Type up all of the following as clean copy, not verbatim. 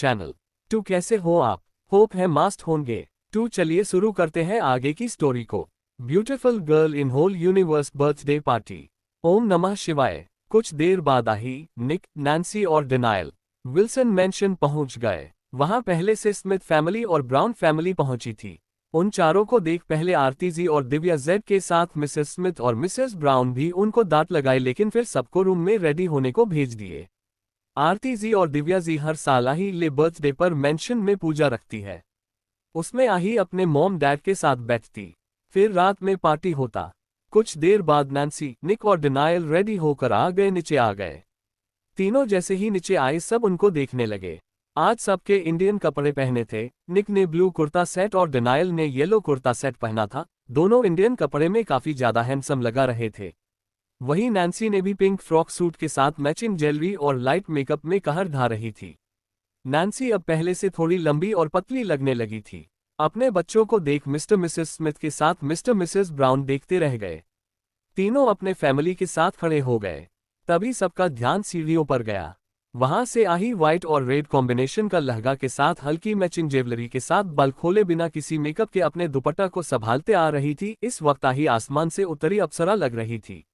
Channel. To कैसे हो आप? होप है मस्त होंगे। टू चलिए शुरू करते हैं आगे की स्टोरी को। Beautiful girl in whole universe birthday party. ओम नमः शिवाय। कुछ देर बाद आही, निक, नैन्सी और डिनायल विल्सन मैंशन पहुंच गए। वहां पहले से स्मिथ फैमिली और ब्राउन फैमिली पहुंची थी। उन चारों को देख पहले आरती जी और दिव्या जेड के साथ मिसेस स्मिथ और मिसेस ब्राउन भी उनको दांत लगाए, लेकिन फिर सबको रूम में रेडी होने को भेज दिए। आरती जी और दिव्या जी हर साल आही ले बर्थडे पर मेंशन में पूजा रखती है। उसमें आही अपने मॉम डैड के साथ बैठती, फिर रात में पार्टी होता। कुछ देर बाद नैन्सी, निक और डिनायल रेडी होकर नीचे आ गए। तीनों जैसे ही नीचे आए सब उनको देखने लगे। आज सबके इंडियन कपड़े पहने थे। निक ने ब्लू कुर्ता सेट और डिनायल ने येलो कुर्ता सेट पहना था। दोनों इंडियन कपड़े में काफी ज्यादा हैंडसम लगा रहे थे। वहीं नैन्सी ने भी पिंक फ्रॉक सूट के साथ मैचिंग ज्वेलरी और लाइट मेकअप में कहर ढा रही थी। नैन्सी अब पहले से थोड़ी लंबी और पतली लगने लगी थी। अपने बच्चों को देख मिस्टर मिसेस स्मिथ के साथ मिस्टर मिसेस ब्राउन देखते रह गए। तीनों अपने फैमिली के साथ खड़े हो गए। तभी सबका ध्यान सीढ़ियों पर गया। वहां से आही व्हाइट और रेड कॉम्बिनेशन का लहंगा के साथ हल्की मैचिंग ज्वेलरी के साथ बाल खोले बिना किसी मेकअप के अपने दुपट्टा को संभालते आ रही थी। इस वक्त आही आसमान से उतरी अप्सरा लग रही थी।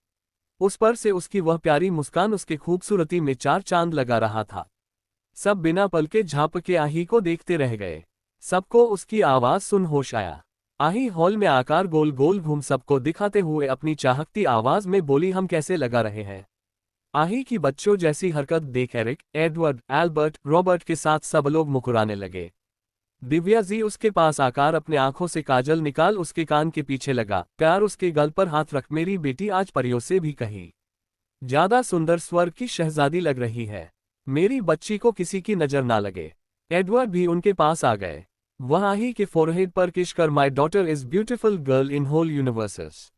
उस पर से उसकी वह प्यारी मुस्कान उसके खूबसूरती में चार चांद लगा रहा था। सब बिना पलके झांपके आही को देखते रह गए। सबको उसकी आवाज सुन होश आया। आही हॉल में आकार गोल गोल घूम सबको दिखाते हुए अपनी चाहकती आवाज में बोली, हम कैसे लगा रहे हैं? आही की बच्चों जैसी हरकत देख एरिक, एडवर्ड, एल्बर्ट, रॉबर्ट के साथ सब लोग मुस्कुराने लगे। दिव्या जी उसके पास आकर अपने आंखों से काजल निकाल उसके कान के पीछे लगा, प्यार उसके गल पर हाथ रख मेरी बेटी आज परियों से भी कहीं ज्यादा सुंदर स्वर्ग की शहजादी लग रही है। मेरी बच्ची को किसी की नजर ना लगे। एडवर्ड भी उनके पास आ गए। वह आही के फोरहेड पर किस कर, my daughter is beautiful girl in whole universes.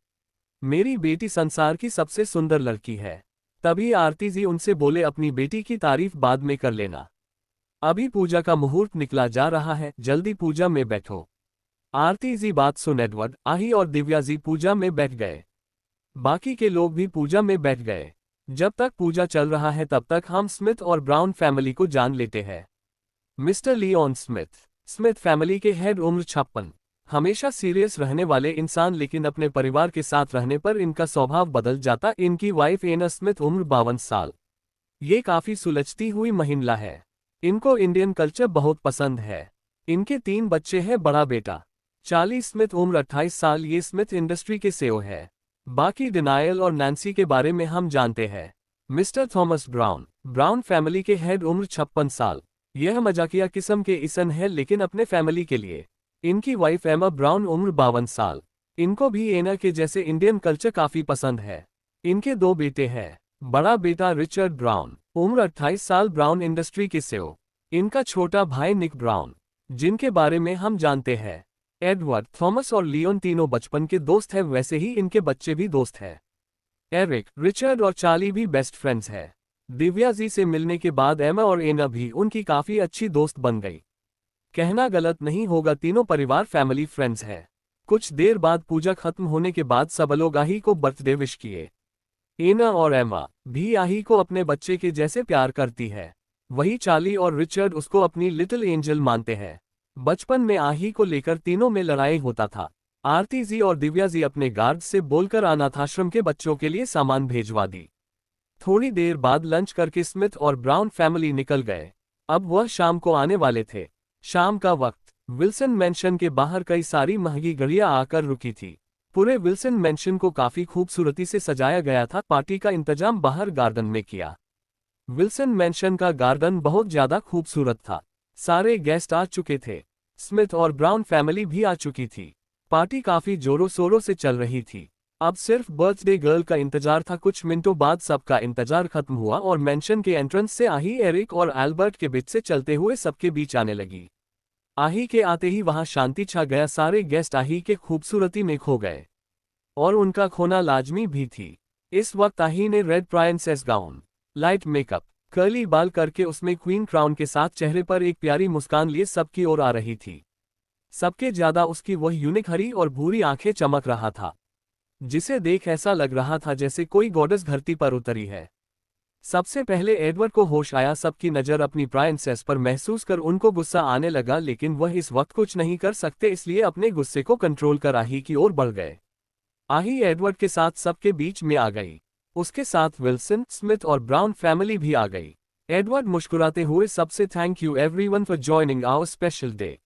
मेरी बेटी संसार की सबसे सुंदर लड़की है। तभी आरती जी उनसे बोले, अपनी बेटी की तारीफ बाद में कर लेना। अभी पूजा का मुहूर्त निकला जा रहा है, जल्दी पूजा में बैठो। आरती जी बात सुन एडवर्ड, आही और दिव्या जी पूजा में बैठ गए। बाकी के लोग भी पूजा में बैठ गए। जब तक पूजा चल रहा है तब तक हम स्मिथ और ब्राउन फैमिली को जान लेते हैं। Mister Leon Smith, Smith family के हेड, उम्र 56। हमेशा सीरियस रहने वाले इंसान, लेकिन अपने परिवार के साथ रहने पर इनका स्वभाव बदल जाता। इनकी वाइफ एना स्मिथ, उम्र 52 साल। ये काफी सुलझती हुई महिला है। इनको इंडियन कल्चर बहुत पसंद है। इनके 3 बच्चे हैं। बड़ा बेटा चार्ली स्मिथ, उम्र 28 साल, ये स्मिथ इंडस्ट्री के सीईओ है। बाकी डिनायल और नैन्सी के बारे में हम जानते हैं। Mister Thomas brown, brown family के हेड, उम्र 56 साल। यह मजाकिया किस्म के इंसान है, लेकिन अपने फैमिली के लिए। इनकी वाइफ एमा ब्राउन, उम्र 52 साल। इनको भी एना के जैसे इंडियन कल्चर काफी पसंद है। इनके 2 बेटे हैं। बड़ा बेटा रिचर्ड ब्राउन, उम्र 28 साल, ब्राउन इंडस्ट्री के सीईओ। इनका छोटा भाई निक ब्राउन, जिनके बारे में हम जानते हैं। एडवर्ड, थॉमस और लियोन तीनों बचपन के दोस्त हैं, वैसे ही इनके बच्चे भी दोस्त हैं। एरिक, रिचर्ड और चार्ली भी बेस्ट फ्रेंड्स हैं। दिव्या जी से मिलने के बाद एमा और एना भी उनकी काफी अच्छी दोस्त बन गई। कहना गलत नहीं होगा, तीनों परिवार फैमिली फ्रेंड्स हैं। कुछ देर बाद पूजा खत्म होने के बाद सब लोग आही को बर्थडे विश किए। एना और एमा भी आही को अपने बच्चे के जैसे प्यार करती है। वही चार्ली और रिचर्ड उसको अपनी लिटिल एंजल मानते हैं। बचपन में आही को लेकर तीनों में लड़ाई होता था। आरती जी और दिव्या जी अपने गार्ड से बोलकर अनाथाश्रम के बच्चों के लिए सामान भेजवा दी। थोड़ी देर बाद लंच करके स्मिथ और ब्राउन फैमिली निकल गए। अब वह शाम को आने वाले थे। शाम का वक्त विल्सन मैंशन के बाहर कई सारी महंगी गाड़ियां आकर रुकी थी। पूरे विल्सन मैंशन को काफी खूबसूरती से सजाया गया था। पार्टी का इंतजाम बाहर गार्डन में किया। विल्सन मैंशन का गार्डन बहुत ज्यादा खूबसूरत था। सारे गेस्ट आ चुके थे। स्मिथ और ब्राउन फैमिली भी आ चुकी थी। पार्टी काफी जोरों शोरों से चल रही थी। अब सिर्फ बर्थडे गर्ल का इंतजार था। कुछ मिनटों बाद सबका इंतजार खत्म हुआ और मैंशन के एंट्रेंस से आही एरिक और एल्बर्ट के बीच से चलते हुए सबके बीच आने लगी। आही के आते ही वहां शांति छा गया। सारे गेस्ट आही के खूबसूरती में खो गए और उनका खोना लाजमी भी थी। इस वक्त आही ने red princess gown, light makeup, curly बाल करके उसमें क्वीन क्राउन के साथ चेहरे पर एक प्यारी मुस्कान लिए सबकी ओर आ रही थी। सबके ज्यादा उसकी वह यूनिक हरी और भूरी आंखें चमक रहा था, जिसे देख ऐसा लग रहा था जैसे कोई गॉडेस धरती पर उतरी है। सबसे पहले एडवर्ड को होश आया। सबकी नज़र अपनी प्राइंसेस पर महसूस कर उनको गुस्सा आने लगा, लेकिन वह इस वक्त कुछ नहीं कर सकते, इसलिए अपने गुस्से को कंट्रोल कर आही की ओर बढ़ गए। आही एडवर्ड के साथ सबके बीच में आ गई। उसके साथ विल्सन, स्मिथ और ब्राउन फैमिली भी आ गई। एडवर्ड मुस्कुराते हुए सबसे thank you everyone for joining our special day.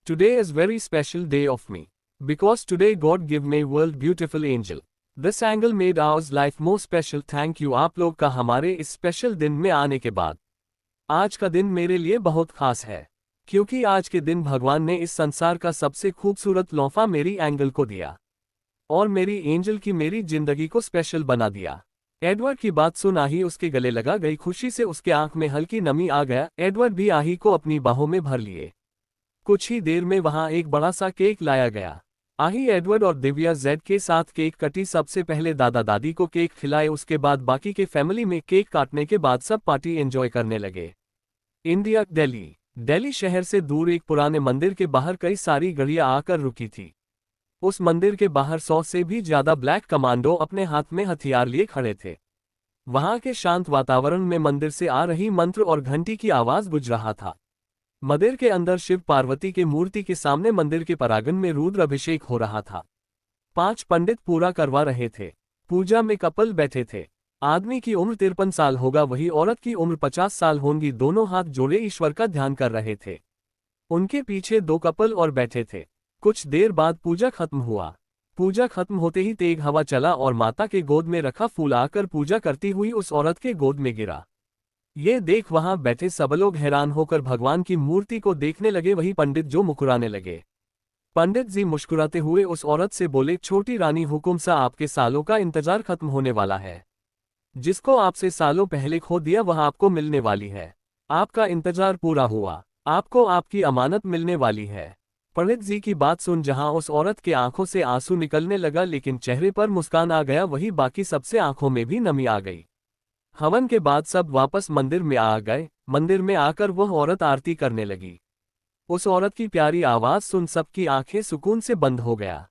Today is very special day of me because today God give me world beautiful angel. This angel made ours life more special. Thank you आप लोग का हमारे इस special दिन में आने के बाद। आज का दिन मेरे लिए बहुत खास है क्योंकि आज के दिन भगवान ने इस संसार का सबसे खूबसूरत तोहफा मेरी एंगल को दिया और मेरी एंजल की मेरी जिंदगी को स्पेशल बना दिया। एडवर्ड की बात सुन आही उसके गले लगा गई। खुशी से उसके आंख में हल्की नमी आ गया। एडवर्ड भी आही को अपनी बाहों में भर लिए। कुछ ही देर में वहां एक बड़ा सा केक लाया गया। आही एडवर्ड और दिव्या जेड के साथ केक कटी। सबसे पहले दादा दादी को केक खिलाए, उसके बाद बाकी के फैमिली में केक काटने के बाद सब पार्टी एंजॉय करने लगे। इंडिया, दिल्ली। दिल्ली शहर से दूर एक पुराने मंदिर के बाहर कई सारी गाड़ियां आकर रुकी थी। उस मंदिर के बाहर 100 से भी ज्यादा ब्लैक कमांडो अपने हाथ में हथियार लिए खड़े थे। वहां के शांत वातावरण में मंदिर से आ रही मंत्र और घंटी की आवाज गूंज रहा था। मंदिर के अंदर शिव पार्वती के मूर्ति के सामने मंदिर के परागन में रुद्र अभिषेक हो रहा था। 5 पंडित पूरा करवा रहे थे। पूजा में कपल बैठे थे। आदमी की उम्र 53 साल होगा, वही औरत की उम्र 50 साल होंगी। दोनों हाथ जोड़े ईश्वर का ध्यान कर रहे थे। उनके पीछे 2 कपल और बैठे थे। कुछ देर बाद पूजा खत्म हुआ। पूजा खत्म होते ही तेज हवा चला और माता के गोद में रखा फूल आकर पूजा करती हुई उस औरत के गोद में गिरा। ये देख वहां बैठे सब लोग हैरान होकर भगवान की मूर्ति को देखने लगे। वही पंडित जो मुस्कुराने लगे। पंडित जी मुस्कुराते हुए उस औरत से बोले, छोटी रानी, हुकुम सा आपके सालों का इंतजार खत्म होने वाला है। जिसको आपसे सालों पहले खो दिया वह आपको मिलने वाली है। आपका इंतजार पूरा हुआ, आपको आपकी अमानत मिलने वाली है। पंडित जी की बात सुन जहां उस औरत के आंखों से आंसू निकलने लगा, लेकिन चेहरे पर मुस्कान आ गया, वही बाकी सबसे आंखों में भी नमी आ गई। हवन के बाद सब वापस मंदिर में आ गए। मंदिर में आकर वह औरत आरती करने लगी। उस औरत की प्यारी आवाज सुन सबकी आंखें सुकून से बंद हो गया।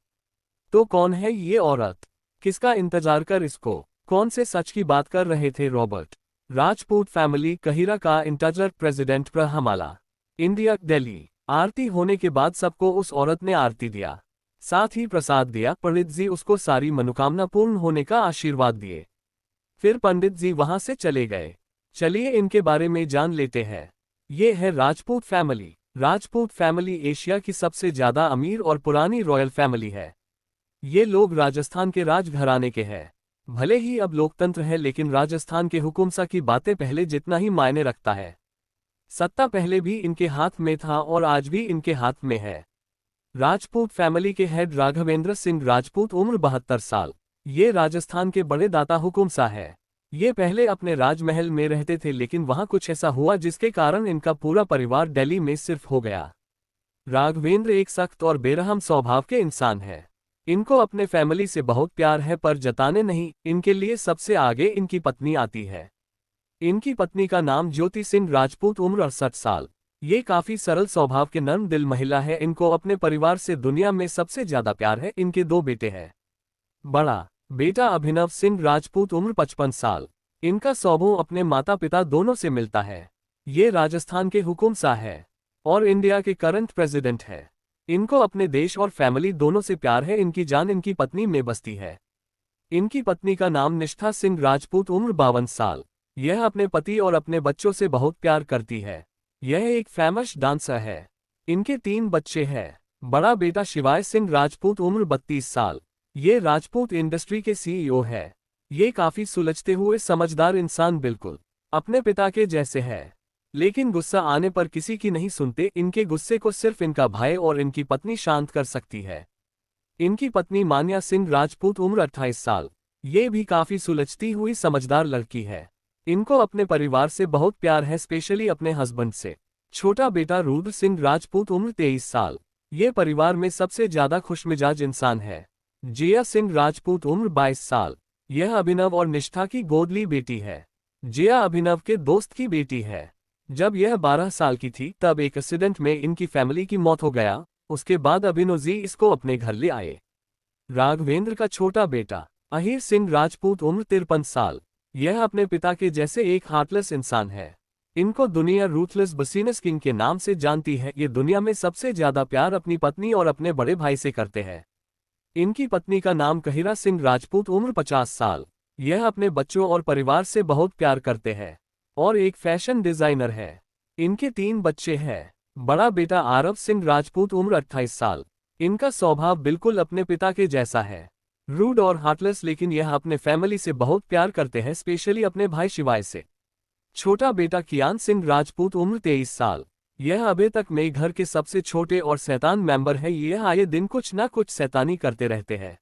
तो कौन है ये औरत? किसका इंतजार कर इसको? कौन से सच की बात कर रहे थे रॉबर्ट? राजपूत फैमिली, कहिरा का इंतजार, प्रेसिडेंट प्रहमाला, इंडिया, दिल्ली। आरती होने के बाद सबको उस औरत ने आरती दिया, साथ ही प्रसाद दिया। पंडित जी उसको सारी मनोकामना पूर्ण होने का आशीर्वाद दिए। फिर पंडित जी वहां से चले गए। चलिए इनके बारे में जान लेते हैं। ये है Rajput family. Rajput family Asia की सबसे ज्यादा अमीर और पुरानी रॉयल फैमिली है। ये लोग राजस्थान के राजघराने के हैं। भले ही अब लोकतंत्र है, लेकिन राजस्थान के हुकुमसा की बातें पहले जितना ही मायने रखता है। सत्ता पहले भी इनके हाथ में था और आज भी इनके हाथ में है। राजपूत फैमिली के हेड राघवेंद्र सिंह राजपूत, उम्र 72 साल। ये राजस्थान के बड़े दाता हुकुमसा है। ये पहले अपने राजमहल में रहते थे, लेकिन वहां कुछ ऐसा हुआ जिसके कारण इनका पूरा परिवार दिल्ली में शिफ्ट हो गया। राघवेंद्र एक सख्त और बेरहम स्वभाव के इंसान है। इनको अपने फैमिली से बहुत प्यार है, पर जताने नहीं। इनके लिए सबसे आगे इनकी पत्नी आती है। इनकी पत्नी का नाम ज्योति सिंह राजपूत, उम्र 68 साल। ये काफी सरल स्वभाव के नर्म दिल महिला है। इनको अपने परिवार से दुनिया में सबसे ज्यादा प्यार है। इनके 2 बेटे हैं। बड़ा बेटा अभिनव सिंह राजपूत, उम्र 55 साल। इनका स्वभाव अपने माता पिता दोनों से मिलता है। ये राजस्थान के हुकुमसा है और इंडिया के करंट प्रेसिडेंट है। इनको अपने देश और फैमिली दोनों से प्यार है। इनकी जान इनकी पत्नी में बसती है। इनकी पत्नी का नाम निष्ठा सिंह राजपूत, उम्र 52 साल। यह अपने पति और अपने बच्चों से बहुत प्यार करती है। यह एक फेमस डांसर है। इनके 3 बच्चे हैं। बड़ा बेटा शिवाय सिंह राजपूत, उम्र 32 साल। ये राजपूत इंडस्ट्री के सीईओ है। ये काफी सुलझते हुए समझदार इंसान, बिल्कुल अपने पिता के जैसे है, लेकिन गुस्सा आने पर किसी की नहीं सुनते। इनके गुस्से को सिर्फ इनका भाई और इनकी पत्नी शांत कर सकती है। इनकी पत्नी मान्या सिंह राजपूत, उम्र 28 साल। ये भी काफी सुलझती हुई समझदार लड़की है। इनको अपने परिवार से बहुत प्यार है, स्पेशली अपने हस्बैंड से। छोटा बेटा रुद्र सिंह राजपूत, उम्र 23 साल। ये परिवार में सबसे ज्यादा खुशमिजाज इंसान है। जिया सिंह राजपूत, उम्र 22 साल। यह अभिनव और निष्ठा की गोदली बेटी है। जिया अभिनव के दोस्त की बेटी है। जब यह 12 साल की थी तब एक एक्सीडेंट में इनकी फैमिली की मौत हो गया। उसके बाद अभिनव जी इसको अपने घर ले आए। राघवेंद्र का छोटा बेटा अहीर सिंह राजपूत, उम्र 53 साल। यह अपने पिता के जैसे एक हार्टलेस इंसान है। इनको दुनिया रूथलेस बसीनस किंग के नाम से जानती है। ये दुनिया में सबसे ज्यादा प्यार अपनी पत्नी और अपने बड़े भाई से करते हैं। इनकी पत्नी का नाम कहिरा सिंह राजपूत, उम्र 50 साल। यह अपने बच्चों और परिवार से बहुत प्यार करते हैं और एक फैशन डिजाइनर है। इनके 3 बच्चे हैं। बड़ा बेटा आरव सिंह राजपूत, उम्र 28 साल। इनका स्वभाव बिल्कुल अपने पिता के जैसा है, रूड और हार्टलेस, लेकिन यह अपने फैमिली से बहुत प्यार करते हैं, स्पेशली अपने भाई शिवाय से। छोटा बेटा कियान सिंह राजपूत, उम्र 23 साल। यह अभी तक में घर के सबसे छोटे और शैतान मेंबर है। यह आए दिन कुछ ना कुछ शैतानी करते रहते हैं।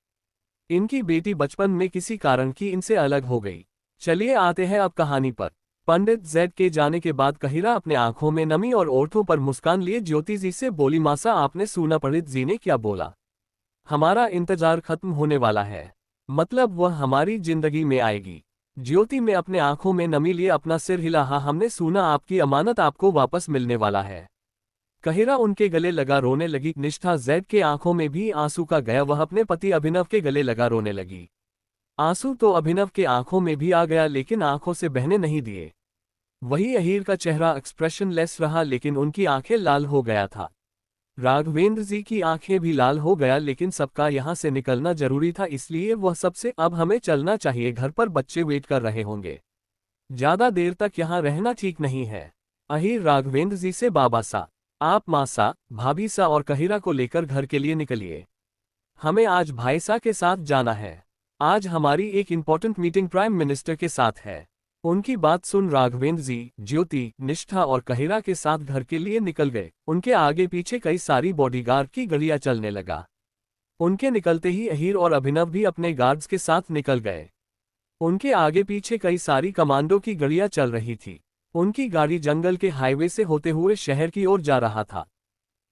इनकी बेटी बचपन में किसी कारण की इनसे अलग हो गई। चलिए आते हैं अब कहानी पर। पंडित जैद के जाने के बाद कहिरा अपने आंखों में नमी और ओठों पर मुस्कान लिए ज्योति जी से बोली, मासा आपने सुना पंडित जी ने क्या बोला? हमारा इंतजार खत्म होने वाला है, मतलब वह हमारी जिंदगी में आएगी। ज्योति में अपने आंखों में नमी लिए अपना सिर हिला। हाँ, हमने सुना आपकी अमानत आपको वापस मिलने वाला है। कहिरा उनके गले लगा रोने लगी। निष्ठा जैद के आंखों में भी आंसू का गया। वह अपने पति अभिनव के गले लगा रोने लगी। आंसू तो अभिनव के आंखों में भी आ गया, लेकिन आंखों से बहने नहीं दिए। वही अहीर का चेहरा एक्सप्रेशनलेस रहा, लेकिन उनकी आंखें लाल हो गया था। राघवेंद्र जी की आंखें भी लाल हो गया, लेकिन सबका यहाँ से निकलना जरूरी था, इसलिए वह सबसे, अब हमें चलना चाहिए, घर पर बच्चे वेट कर रहे होंगे, ज्यादा देर तक यहाँ रहना ठीक नहीं है। अहीर राघवेंद्र जी से, बाबा सा, आप माँ सा, भाभी सा और कहिरा को लेकर घर के लिए निकलिए। हमें आज भाई सा के साथ जाना है। आज हमारी एक इंपॉर्टेंट मीटिंग प्राइम मिनिस्टर के साथ है। उनकी बात सुन राघवेंद्र जी, ज्योति, निष्ठा और कहिरा के साथ घर के लिए निकल गए। उनके आगे पीछे कई सारी बॉडीगार्ड की गाड़ियां चलने लगा। उनके निकलते ही अहीर और अभिनव भी अपने गार्ड्स के साथ निकल गए। उनके आगे पीछे कई सारी कमांडो की गाड़ियां चल रही थी। उनकी गाड़ी जंगल के हाईवे से होते हुए शहर की ओर जा रहा था।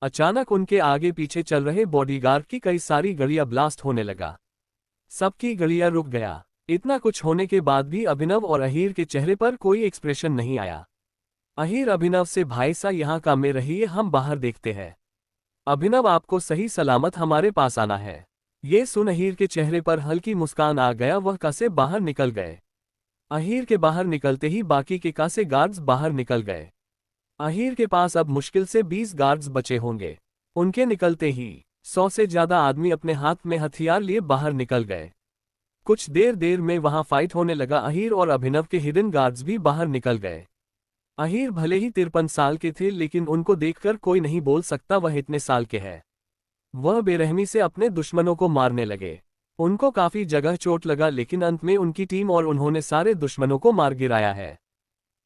अचानक उनके आगे पीछे चल रहे बॉडीगार्ड की कई सारी गाड़ियां ब्लास्ट होने लगा। सबकी गाड़ियां रुक गया। इतना कुछ होने के बाद भी अभिनव और अहीर के चेहरे पर कोई एक्सप्रेशन नहीं आया। अहीर अभिनव से, भाई सा यहाँ काम में रहिए, हम बाहर देखते हैं। अभिनव, आपको सही सलामत हमारे पास आना है। ये सुन अहीर के चेहरे पर हल्की मुस्कान आ गया। वह कासे बाहर निकल गए। अहीर के बाहर निकलते ही बाकी के कासे गार्ड्स बाहर निकल गए। अहीर के पास अब मुश्किल से 20 गार्ड्स बचे होंगे। उनके निकलते ही 100 से ज्यादा आदमी अपने हाथ में हथियार लिए बाहर निकल गए। कुछ देर में वहां फाइट होने लगा। अहीर और अभिनव के हिडन गार्ड्स भी बाहर निकल गए। अहीर भले ही 53 साल के थे, लेकिन उनको देखकर कोई नहीं बोल सकता वह इतने साल के हैं। वह बेरहमी से अपने दुश्मनों को मारने लगे। उनको काफी जगह चोट लगा, लेकिन अंत में उनकी टीम और उन्होंने सारे दुश्मनों को मार गिराया है।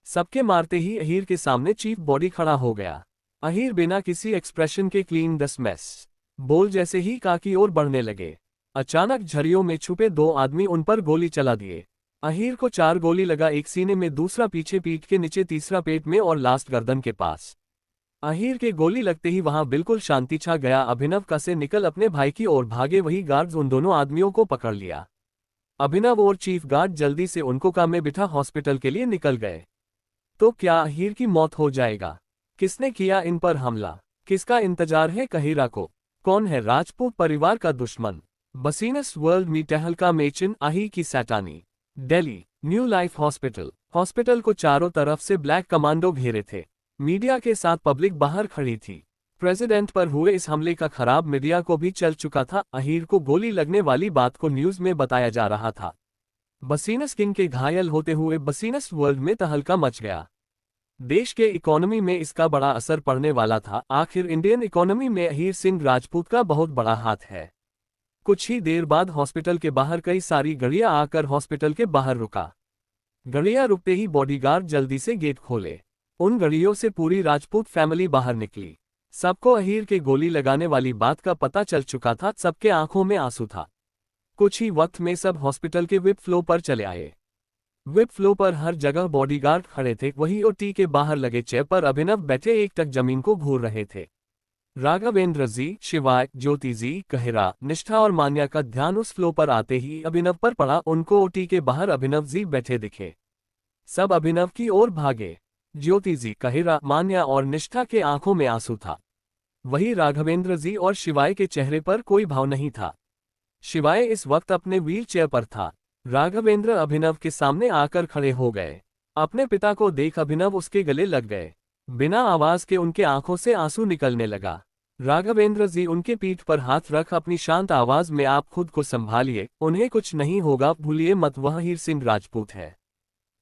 सबके मारते ही अहीर के सामने चीफ बॉडी खड़ा हो गया। अहीर बिना किसी एक्सप्रेशन के, क्लीन दस मैस बोल जैसे ही का की ओर बढ़ने लगे। अचानक झरियों में छुपे 2 आदमी उन पर गोली चला दिए। अहीर को 4 गोली लगा, एक सीने में, दूसरा पीछे पीठ के नीचे, तीसरा पेट में और लास्ट गर्दन के पास। अहीर के गोली लगते ही वहां बिल्कुल शांति छा गया। अभिनव का से निकल अपने भाई की ओर भागे। वही गार्ड्स उन दोनों आदमियों को पकड़ लिया। अभिनव और चीफ गार्ड जल्दी से उनको कार में बिठा हॉस्पिटल के लिए निकल गए। तो क्या अहीर की मौत हो जाएगा? किसने किया इन पर हमला? किसका इंतजार है कहिरा को? कौन है राजपूत परिवार का दुश्मन? बसीनस वर्ल्ड में टहलका मेचिन अही की सैटानी। Delhi new life hospital. Hospital को चारों तरफ से ब्लैक कमांडो घेरे थे। मीडिया के साथ पब्लिक बाहर खड़ी थी। प्रेसिडेंट पर हुए इस हमले का खराब मीडिया को भी चल चुका था। अहीर को गोली लगने वाली बात को न्यूज में बताया जा रहा था। बसीनस किंग के घायल होते हुए बसीनस वर्ल्ड में तहलका मच गया। देश के इकोनॉमी में इसका बड़ा असर पड़ने वाला था। आखिर इंडियन इकोनॉमी में अहीर सिंह राजपूत का बहुत बड़ा हाथ है। कुछ ही देर बाद हॉस्पिटल के बाहर कई सारी गाड़ियां आकर हॉस्पिटल के बाहर रुका। गाड़ियां रुकते ही बॉडीगार्ड जल्दी से गेट खोले। उन गाड़ियों से पूरी राजपूत फैमिली बाहर निकली। सबको अहीर के गोली लगाने वाली बात का पता चल चुका था। सबके आंखों में आंसू था। कुछ ही वक्त में सब हॉस्पिटल के विप फ्लो पर चले आए। विप फ्लो पर हर जगह बॉडीगार्ड खड़े थे। वही ओटी के बाहर लगे चेयर पर अभिनव बैठे एक टक जमीन को घूर रहे थे। राघवेंद्र जी, शिवाय, ज्योति जी, कहिरा, निष्ठा और मान्या का ध्यान उस फ्लो पर आते ही अभिनव पर पड़ा। उनको ओटी के बाहर अभिनव जी बैठे दिखे। सब अभिनव की ओर भागे। ज्योति जी, कहिरा, मान्या और निष्ठा के आंखों में आंसू था। वही राघवेंद्र जी और शिवाय के चेहरे पर कोई भाव नहीं था। शिवाय इस वक्त अपने व्हील चेयर पर था। राघवेंद्र अभिनव के सामने आकर खड़े हो गए। अपने पिता को देख अभिनव उसके गले लग गए। बिना आवाज के उनके आंखों से आंसू निकलने लगा। राघवेंद्र जी उनके पीठ पर हाथ रख अपनी शांत आवाज में, आप खुद को संभालिए, उन्हें कुछ नहीं होगा, भूलिए मत, वह हीर सिंह राजपूत है।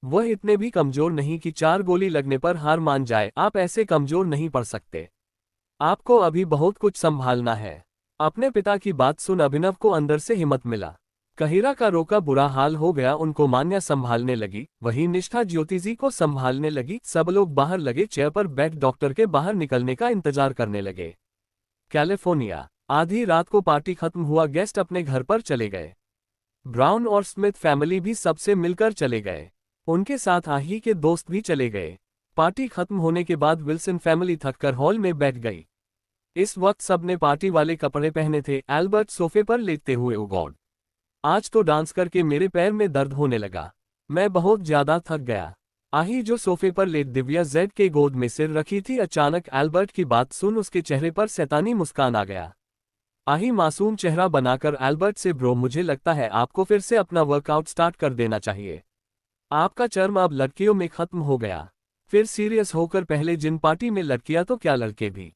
वह इतने भी कमजोर नहीं कि 4 गोली लगने पर हार मान जाए, आप ऐसे कमजोर नहीं पड़ सकते। आपको अभी बहुत कुछ संभालना है। अपने पिता की बात सुन अभिनव को अंदर से हिम्मत मिला। कहिरा का रोका बुरा हाल हो गया, उनको मान्या संभालने लगी, वही निष्ठा ज्योति जी को संभालने लगी। सब लोग बाहर लगे चेयर पर बैठ डॉक्टर के बाहर निकलने का इंतजार करने लगे। कैलिफोर्निया, आधी रात को पार्टी खत्म हुआ, गेस्ट अपने घर पर चले गए। ब्राउन और स्मिथ फैमिली भी सबसे मिलकर चले गए। उनके साथ आही के दोस्त भी चले गए। पार्टी खत्म होने के बाद विल्सन फैमिली थककर हॉल में बैठ गई। इस वक्त सबने पार्टी वाले कपड़े पहने थे। एल्बर्ट सोफे पर लेटते हुए, ओ गॉड, आज तो डांस करके मेरे पैर में दर्द होने लगा, मैं बहुत ज्यादा थक गया। आही जो सोफे पर लेट दिव्या जेड के गोद में सिर रखी थी, अचानक एल्बर्ट की बात सुन उसके चेहरे पर शैतानी मुस्कान आ गया। आही मासूम चेहरा बनाकर एल्बर्ट से, ब्रो मुझे लगता है आपको फिर से अपना वर्कआउट स्टार्ट कर देना चाहिए। आपका चर्म अब लड़कियों में खत्म हो गया। फिर सीरियस होकर, पहले जिन पार्टी में लड़कियां तो क्या लड़के भी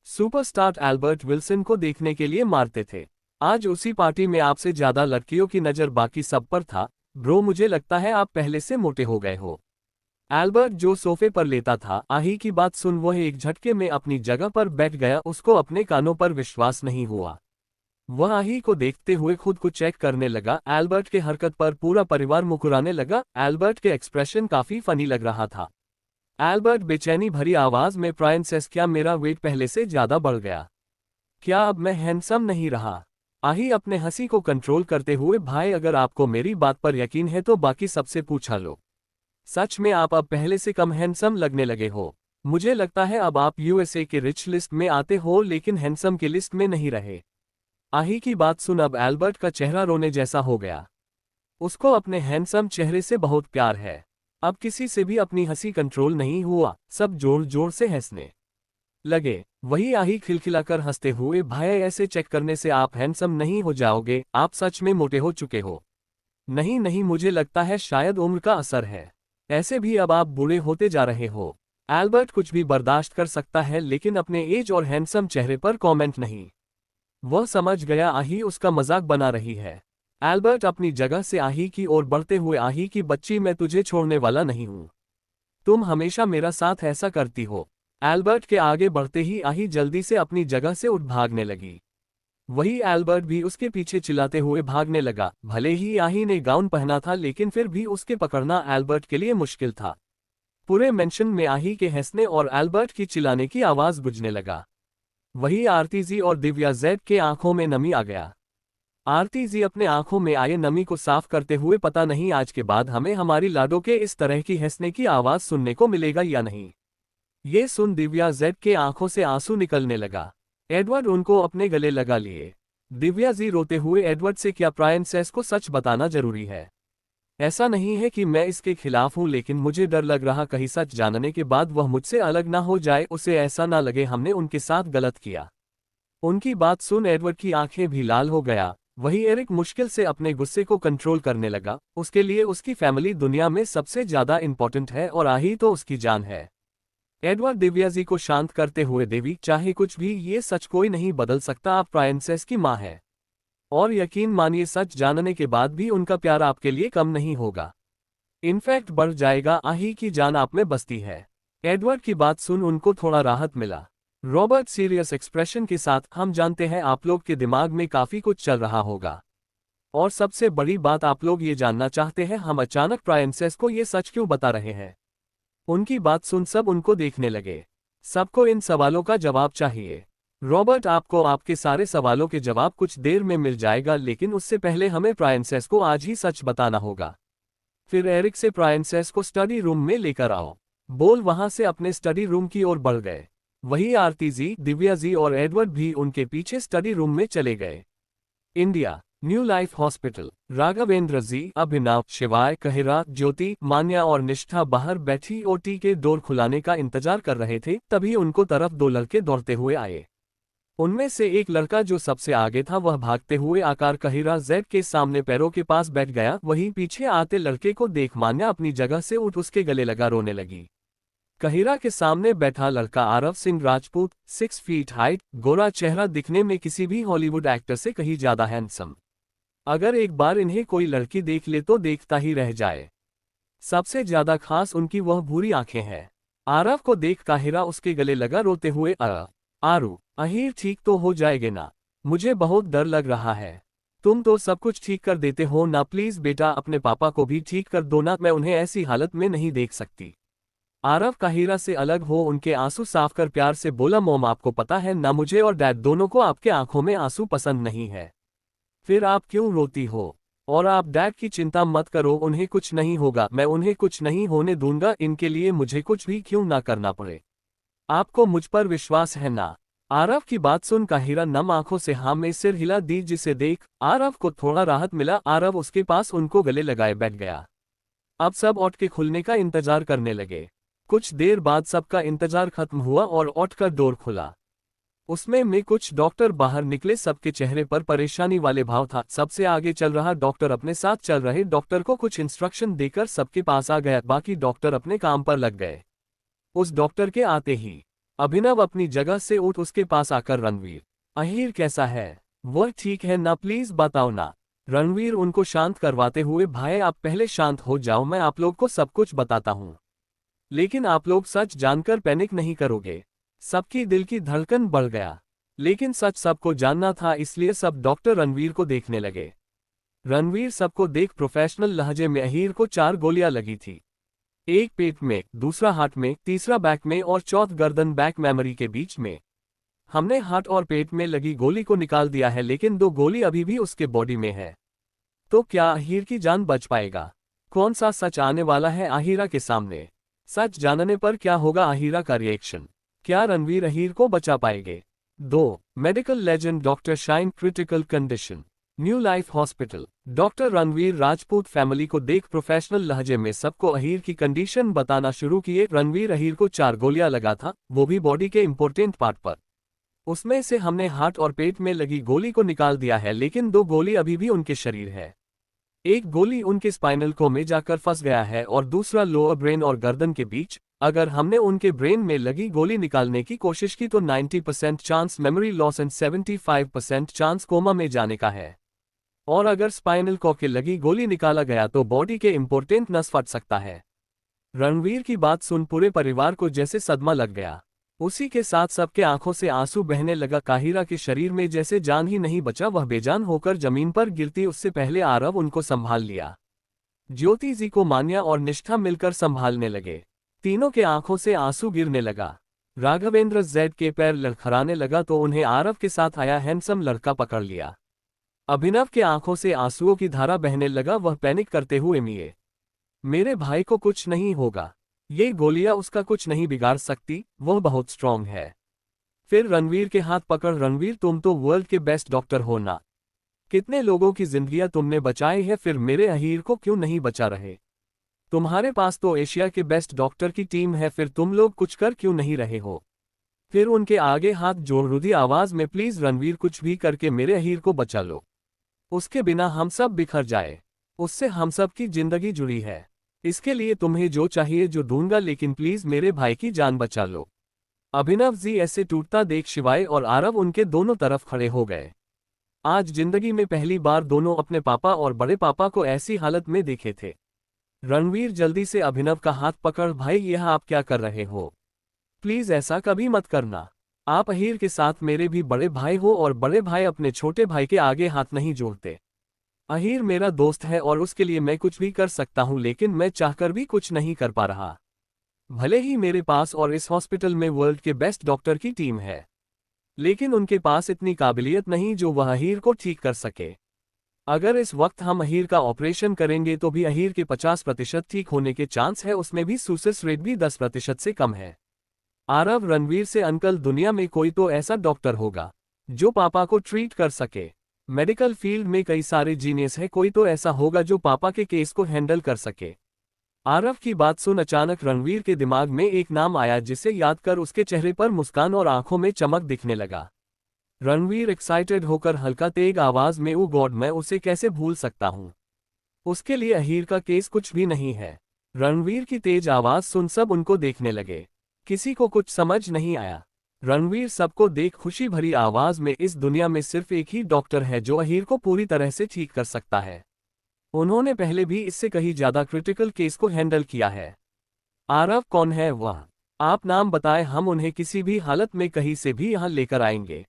सुपरस्टार एल्बर्ट विल्सन को देखने के लिए मारते थे, आज उसी पार्टी में आपसे ज्यादा लड़कियों की नजर बाकी सब पर था। ब्रो मुझे लगता है आप पहले से मोटे हो गए हो। एल्बर्ट जो सोफे पर लेटा था, आही की बात सुन वह एक झटके में अपनी जगह पर बैठ गया। उसको अपने कानों पर विश्वास नहीं हुआ। वह आही को देखते हुए खुद को चेक करने लगा। एल्बर्ट के हरकत पर पूरा परिवार मुस्कुराने लगा। एल्बर्ट के एक्सप्रेशन काफी फनी लग रहा था। एल्बर्ट बेचैनी भरी आवाज में, प्राइंसेस क्या मेरा वेट पहले से ज्यादा बढ़ गया? क्या अब मैं हैंडसम नहीं रहा? आही अपने हंसी को कंट्रोल करते हुए, भाई अगर आपको मेरी बात पर यकीन है तो बाकी सबसे पूछा लो। सच में आप अब पहले से कम हैंडसम लगने लगे हो। मुझे लगता है अब आप यूएसए के रिच लिस्ट में आते हो लेकिन हैंडसम की लिस्ट में नहीं रहे। आही की बात सुन अब एल्बर्ट का चेहरा रोने जैसा हो गया। उसको अपने हैंडसम चेहरे से बहुत प्यार है। अब किसी से भी अपनी हंसी कंट्रोल नहीं हुआ, सब जोर जोर से हंसने लगे। वही आही खिलखिलाकर हंसते हुए, भाई ऐसे चेक करने से आप हैंडसम नहीं हो जाओगे, आप सच में मोटे हो चुके हो। नहीं नहीं, मुझे लगता है शायद उम्र का असर है, ऐसे भी अब आप बूढ़े होते जा रहे हो। एल्बर्ट कुछ भी बर्दाश्त कर सकता है लेकिन अपने एज और हैंडसम चेहरे पर कमेंट नहीं। वह समझ गया आही उसका मजाक बना रही है। एल्बर्ट अपनी जगह से आही की ओर बढ़ते हुए, आही की बच्ची मैं तुझे छोड़ने वाला नहीं हूं, तुम हमेशा मेरा साथ ऐसा करती हो। एल्बर्ट के आगे बढ़ते ही आही जल्दी से अपनी जगह से उठ भागने लगी। वही एल्बर्ट भी उसके पीछे चिल्लाते हुए भागने लगा। भले ही आही ने गाउन पहना था लेकिन फिर भी उसके पकड़ना एल्बर्ट के लिए मुश्किल था। पूरे मेंशन में आही के हंसने और एल्बर्ट की चिल्लाने की आवाज गूंजने लगा। वही आरती जी और दिव्या जेड के आंखों में नमी आ गया। आरती जी अपने आंखों में आए नमी को साफ करते हुए, पता नहीं आज के बाद हमें हमारी लाडो के इस तरह की हंसने की आवाज सुनने को मिलेगा या नहीं। ये सुन दिव्या जेड के आंखों से आंसू निकलने लगा। एडवर्ड उनको अपने गले लगा लिए। दिव्या जी रोते हुए एडवर्ड से, क्या प्राइंसेस को सच बताना जरूरी है? ऐसा नहीं है कि मैं इसके खिलाफ हूं लेकिन मुझे डर लग रहा कहीं सच जानने के बाद वह मुझसे अलग ना हो जाए, उसे ऐसा ना लगे हमने उनके साथ गलत किया। उनकी बात सुन एडवर्ड की आंखें भी लाल हो गया। वही एरिक मुश्किल से अपने गुस्से को कंट्रोल करने लगा। उसके लिए उसकी फैमिली दुनिया में सबसे ज्यादा इंपॉर्टेंट है और आही तो उसकी जान है। एडवर्ड दिव्या जी को शांत करते हुए, देवी चाहे कुछ भी ये सच कोई नहीं बदल सकता, आप प्राइंसेस की मां है और यकीन मानिए सच जानने के बाद भी उनका प्यार आपके लिए कम नहीं होगा, इनफैक्ट बढ़ जाएगा। आही की जान आप में बसती है। एडवर्ड की बात सुन उनको थोड़ा राहत मिला। रॉबर्ट सीरियस एक्सप्रेशन के साथ, हम जानते हैं आप लोग के दिमाग में काफी कुछ चल रहा होगा और सबसे बड़ी बात आप लोग ये जानना चाहते हैं हम अचानक प्राइंसेस को ये सच क्यों बता रहे हैं। उनकी बात सुन सब उनको देखने लगे। सबको इन सवालों का जवाब चाहिए। रॉबर्ट आपको आपके सारे सवालों के जवाब कुछ देर में मिल जाएगा लेकिन उससे पहले हमें प्राइंसेस को आज ही सच बताना होगा। फिर एरिक से प्राइंसेस को स्टडी रूम में लेकर आओ बोल वहां से अपने स्टडी रूम की ओर बढ़ गए। वही आरती जी, दिव्या जी और एडवर्ड भी उनके पीछे स्टडी रूम में चले गए। India, new life hospital. Raghavendra ji, Abhinav, Shivay, Kahira, ज्योति, मान्या और निष्ठा बाहर बैठी ओटी के डोर खुलाने का इंतजार कर रहे थे। तभी उनको तरफ 2 लड़के दौड़ते हुए आए। उनमें से एक लड़का जो सबसे आगे था वह भागते हुए आकार काहिरा जेड के सामने पैरों के पास बैठ गया। वहीं पीछे आते लड़के को देख मान्या अपनी जगह से उठ उसके गले लगा रोने लगी। काहिरा के सामने बैठा लड़का आरव सिंह राजपूत, 6 फीट हाइट, गोरा चेहरा, दिखने में किसी भी हॉलीवुड एक्टर से कहीं ज्यादा हैंडसम। अगर एक बार इन्हें कोई लड़की देख ले तो देखता ही रह जाए। सबसे ज्यादा खास उनकी वह भूरी आंखें हैं। आरव को देख काहिरा उसके गले लगा रोते हुए, आरू, अहीर ठीक तो हो जाएगे ना? मुझे बहुत डर लग रहा है। तुम तो सब कुछ ठीक कर देते हो ना, प्लीज बेटा अपने पापा को भी ठीक कर दो ना, मैं उन्हें ऐसी हालत में नहीं देख सकती। आरव काहिरा से अलग हो उनके आंसू साफ कर प्यार से बोला, मॉम आपको पता है ना, मुझे और डैड दोनों को आपके आंखों में आंसू पसंद नहीं है। फिर आप क्यों रोती हो? और आप डैड की चिंता मत करो, उन्हें कुछ नहीं होगा, मैं उन्हें कुछ नहीं होने दूंगा, इनके लिए मुझे कुछ भी क्यों ना करना पड़े। आपको मुझ पर विश्वास है ना? आरव की बात सुन काहिरा नम आंखों से हाँ में सिर हिला दी, जिसे देख आरव को थोड़ा राहत मिला। आरव उसके पास उनको गले लगाए बैठ गया। अब सब ऑट के खुलने का इंतजार करने लगे। कुछ देर बाद सबका इंतजार खत्म हुआ और ऑट का डोर खुला। उसमें कुछ डॉक्टर बाहर निकले। सबके चेहरे पर परेशानी वाले भाव था। सबसे आगे चल रहा डॉक्टर अपने साथ चल रहे डॉक्टर को कुछ इंस्ट्रक्शन देकर सबके पास आ गया। बाकी डॉक्टर अपने काम पर लग गए। उस डॉक्टर के आते ही अभिनव अपनी जगह से उठ उसके पास आकर, रणवीर, अहीर कैसा है? वह ठीक है ना, प्लीज बताओ ना। रणवीर उनको शांत करवाते हुए, भाई आप पहले शांत हो जाओ, मैं आप लोग को सब कुछ बताता हूँ। लेकिन आप लोग सच जानकर पैनिक नहीं करोगे। सबकी दिल की धड़कन बढ़ गया। लेकिन सच सबको जानना था, इसलिए सब डॉक्टर रणवीर को देखने लगे। रणवीर सबको देख प्रोफेशनल लहजे में, अहीर को 4 गोलियां लगी थी। एक पेट में, दूसरा हार्ट में, तीसरा बैक में और चौथ गर्दन बैक मेमोरी के बीच में। हमने हार्ट और पेट में लगी गोली को निकाल दिया है, लेकिन 2 गोली अभी भी उसके बॉडी में है। तो क्या अहीर की जान बच पाएगा? कौन सा सच आने वाला है अहीरा के सामने? सच जानने पर क्या होगा अहीरा का रिएक्शन? क्या रणवीर अहीर को बचा पाएंगे? 2 medical legend doctor shine critical condition, new life hospital. Doctor Ranveer Rajput family को देख प्रोफेशनल लहजे में सबको अहीर की कंडीशन बताना शुरू किए। रणवीर अहीर को 4 गोलियां लगा था, वो भी बॉडी के इंपॉर्टेंट पार्ट पर। उसमें से हमने हार्ट और पेट में लगी गोली को निकाल दिया है, लेकिन 2 गोली अभी भी उनके शरीर है। एक गोली उनके स्पाइनल को में जाकर फंस गया है और दूसरा लोअर ब्रेन और गर्दन के बीच। अगर हमने उनके ब्रेन में लगी गोली निकालने की कोशिश की तो 90% chance memory loss and 75% chance coma में जाने का है। और अगर स्पाइनल कॉर्ड के लगी गोली निकाला गया तो बॉडी के इंपॉर्टेंट नस फट सकता है। रणवीर की बात सुन पूरे परिवार को जैसे सदमा लग गया। उसी के साथ सबके आंखों से आंसू बहने लगा। काहिरा के शरीर में जैसे जान ही नहीं बचा, वह बेजान होकर जमीन पर गिरती उससे पहले आरव उनको संभाल लिया। ज्योति जी को मान्या और निष्ठा मिलकर संभालने लगे। तीनों के आंखों से आंसू गिरने लगा। राघवेंद्र जेड के पैर लड़खड़ाने लगा तो उन्हें आरव के साथ आया हैंडसम लड़का पकड़ लिया। अभिनव के आंखों से आंसुओं की धारा बहने लगा। वह पैनिक करते हुए, मेरे भाई को कुछ नहीं होगा, ये गोलियां उसका कुछ नहीं बिगाड़ सकती, वह बहुत स्ट्रांग है। फिर रणवीर के हाथ पकड़, रणवीर तुम तो वर्ल्ड के बेस्ट डॉक्टर हो ना, कितने लोगों की जिंदगियां तुमने बचाई है, फिर मेरे अहीर को क्यों नहीं बचा रहे? तुम्हारे पास तो एशिया के बेस्ट डॉक्टर की टीम है, फिर तुम लोग कुछ कर क्यों नहीं रहे हो? फिर उनके आगे हाथ जोड़ रुधी आवाज में, प्लीज रणवीर कुछ भी करके मेरे अहीर को बचा लो, उसके बिना हम सब बिखर जाए, उससे हम सब की जिंदगी जुड़ी है। इसके लिए तुम्हें जो चाहिए जो दूंगा, लेकिन प्लीज मेरे भाई की जान बचा लो। अभिनव जी ऐसे टूटता देख शिवाय और आरव उनके दोनों तरफ खड़े हो गए। आज जिंदगी में पहली बार दोनों अपने पापा और बड़े पापा को ऐसी हालत में देखे थे। रणवीर जल्दी से अभिनव का हाथ पकड़, भाई यह आप क्या कर रहे हो? प्लीज ऐसा कभी मत करना। आप अहीर के साथ मेरे भी बड़े भाई हो और बड़े भाई अपने छोटे भाई के आगे हाथ नहीं जोड़ते। अहीर मेरा दोस्त है और उसके लिए मैं कुछ भी कर सकता हूं, लेकिन मैं चाहकर भी कुछ नहीं कर पा रहा। भले ही मेरे पास और इस हॉस्पिटल में वर्ल्ड के बेस्ट डॉक्टर की टीम है, लेकिन उनके पास इतनी काबिलियत नहीं जो वह अहीर को ठीक कर सके। अगर इस वक्त हम अहीर का ऑपरेशन करेंगे तो भी अहीर के 50% ठीक होने के चांस है, उसमें भी सक्सेस रेट भी 10% से कम है। आरव रणवीर से, अंकल दुनिया में कोई तो ऐसा डॉक्टर होगा जो पापा को ट्रीट कर सके। मेडिकल फील्ड में कई सारे जीनियस है, कोई तो ऐसा होगा जो पापा के केस को हैंडल कर सके। आरव की बात सुन अचानक रणवीर के दिमाग में एक नाम आया, जिसे याद कर उसके चेहरे पर मुस्कान और आंखों में चमक दिखने लगा। रणवीर एक्साइटेड होकर हल्का तेज आवाज में, ओ गॉड, मैं उसे कैसे भूल सकता हूँ। उसके लिए अहीर का केस कुछ भी नहीं है। रणवीर की तेज आवाज सुन सब उनको देखने लगे। किसी को कुछ समझ नहीं आया। रणवीर सबको देख खुशी भरी आवाज में, इस दुनिया में सिर्फ एक ही डॉक्टर है जो अहीर को पूरी तरह से ठीक कर सकता है। उन्होंने पहले भी इससे कहीं ज्यादा क्रिटिकल केस को हैंडल किया है। आरव कौन है वह? आप नाम बताएं, हम उन्हें किसी भी हालत में कहीं से भी यहां लेकर आएंगे।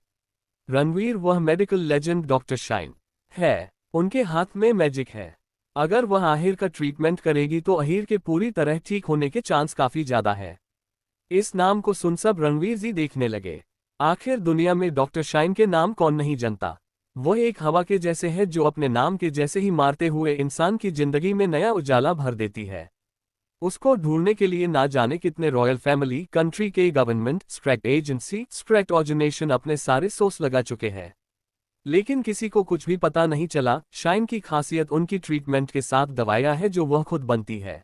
रणवीर, वह मेडिकल लेजेंड डॉक्टर शाइन है। उनके हाथ में मैजिक है। अगर वह अहीर का ट्रीटमेंट करेगी तो अहीर के पूरी तरह ठीक होने के चांस काफी ज्यादा है। इस नाम को सुन सब रणवीर जी देखने लगे। आखिर दुनिया में डॉक्टर शाइन के नाम कौन नहीं जानता। वह एक हवा के जैसे है जो अपने नाम के जैसे ही मारते हुए इंसान की जिंदगी में नया उजाला भर देती है। उसको ढूंढने के लिए ना जाने कितने रॉयल फैमिली, कंट्री के गवर्नमेंट, स्ट्रैक्ट एजेंसी, स्ट्रैक्ट ऑर्गेनाइजेशन अपने सारे सोर्स लगा चुके हैं, लेकिन किसी को कुछ भी पता नहीं चला। शाइन की खासियत उनकी ट्रीटमेंट के साथ दवाइयां है जो वह खुद बनती है।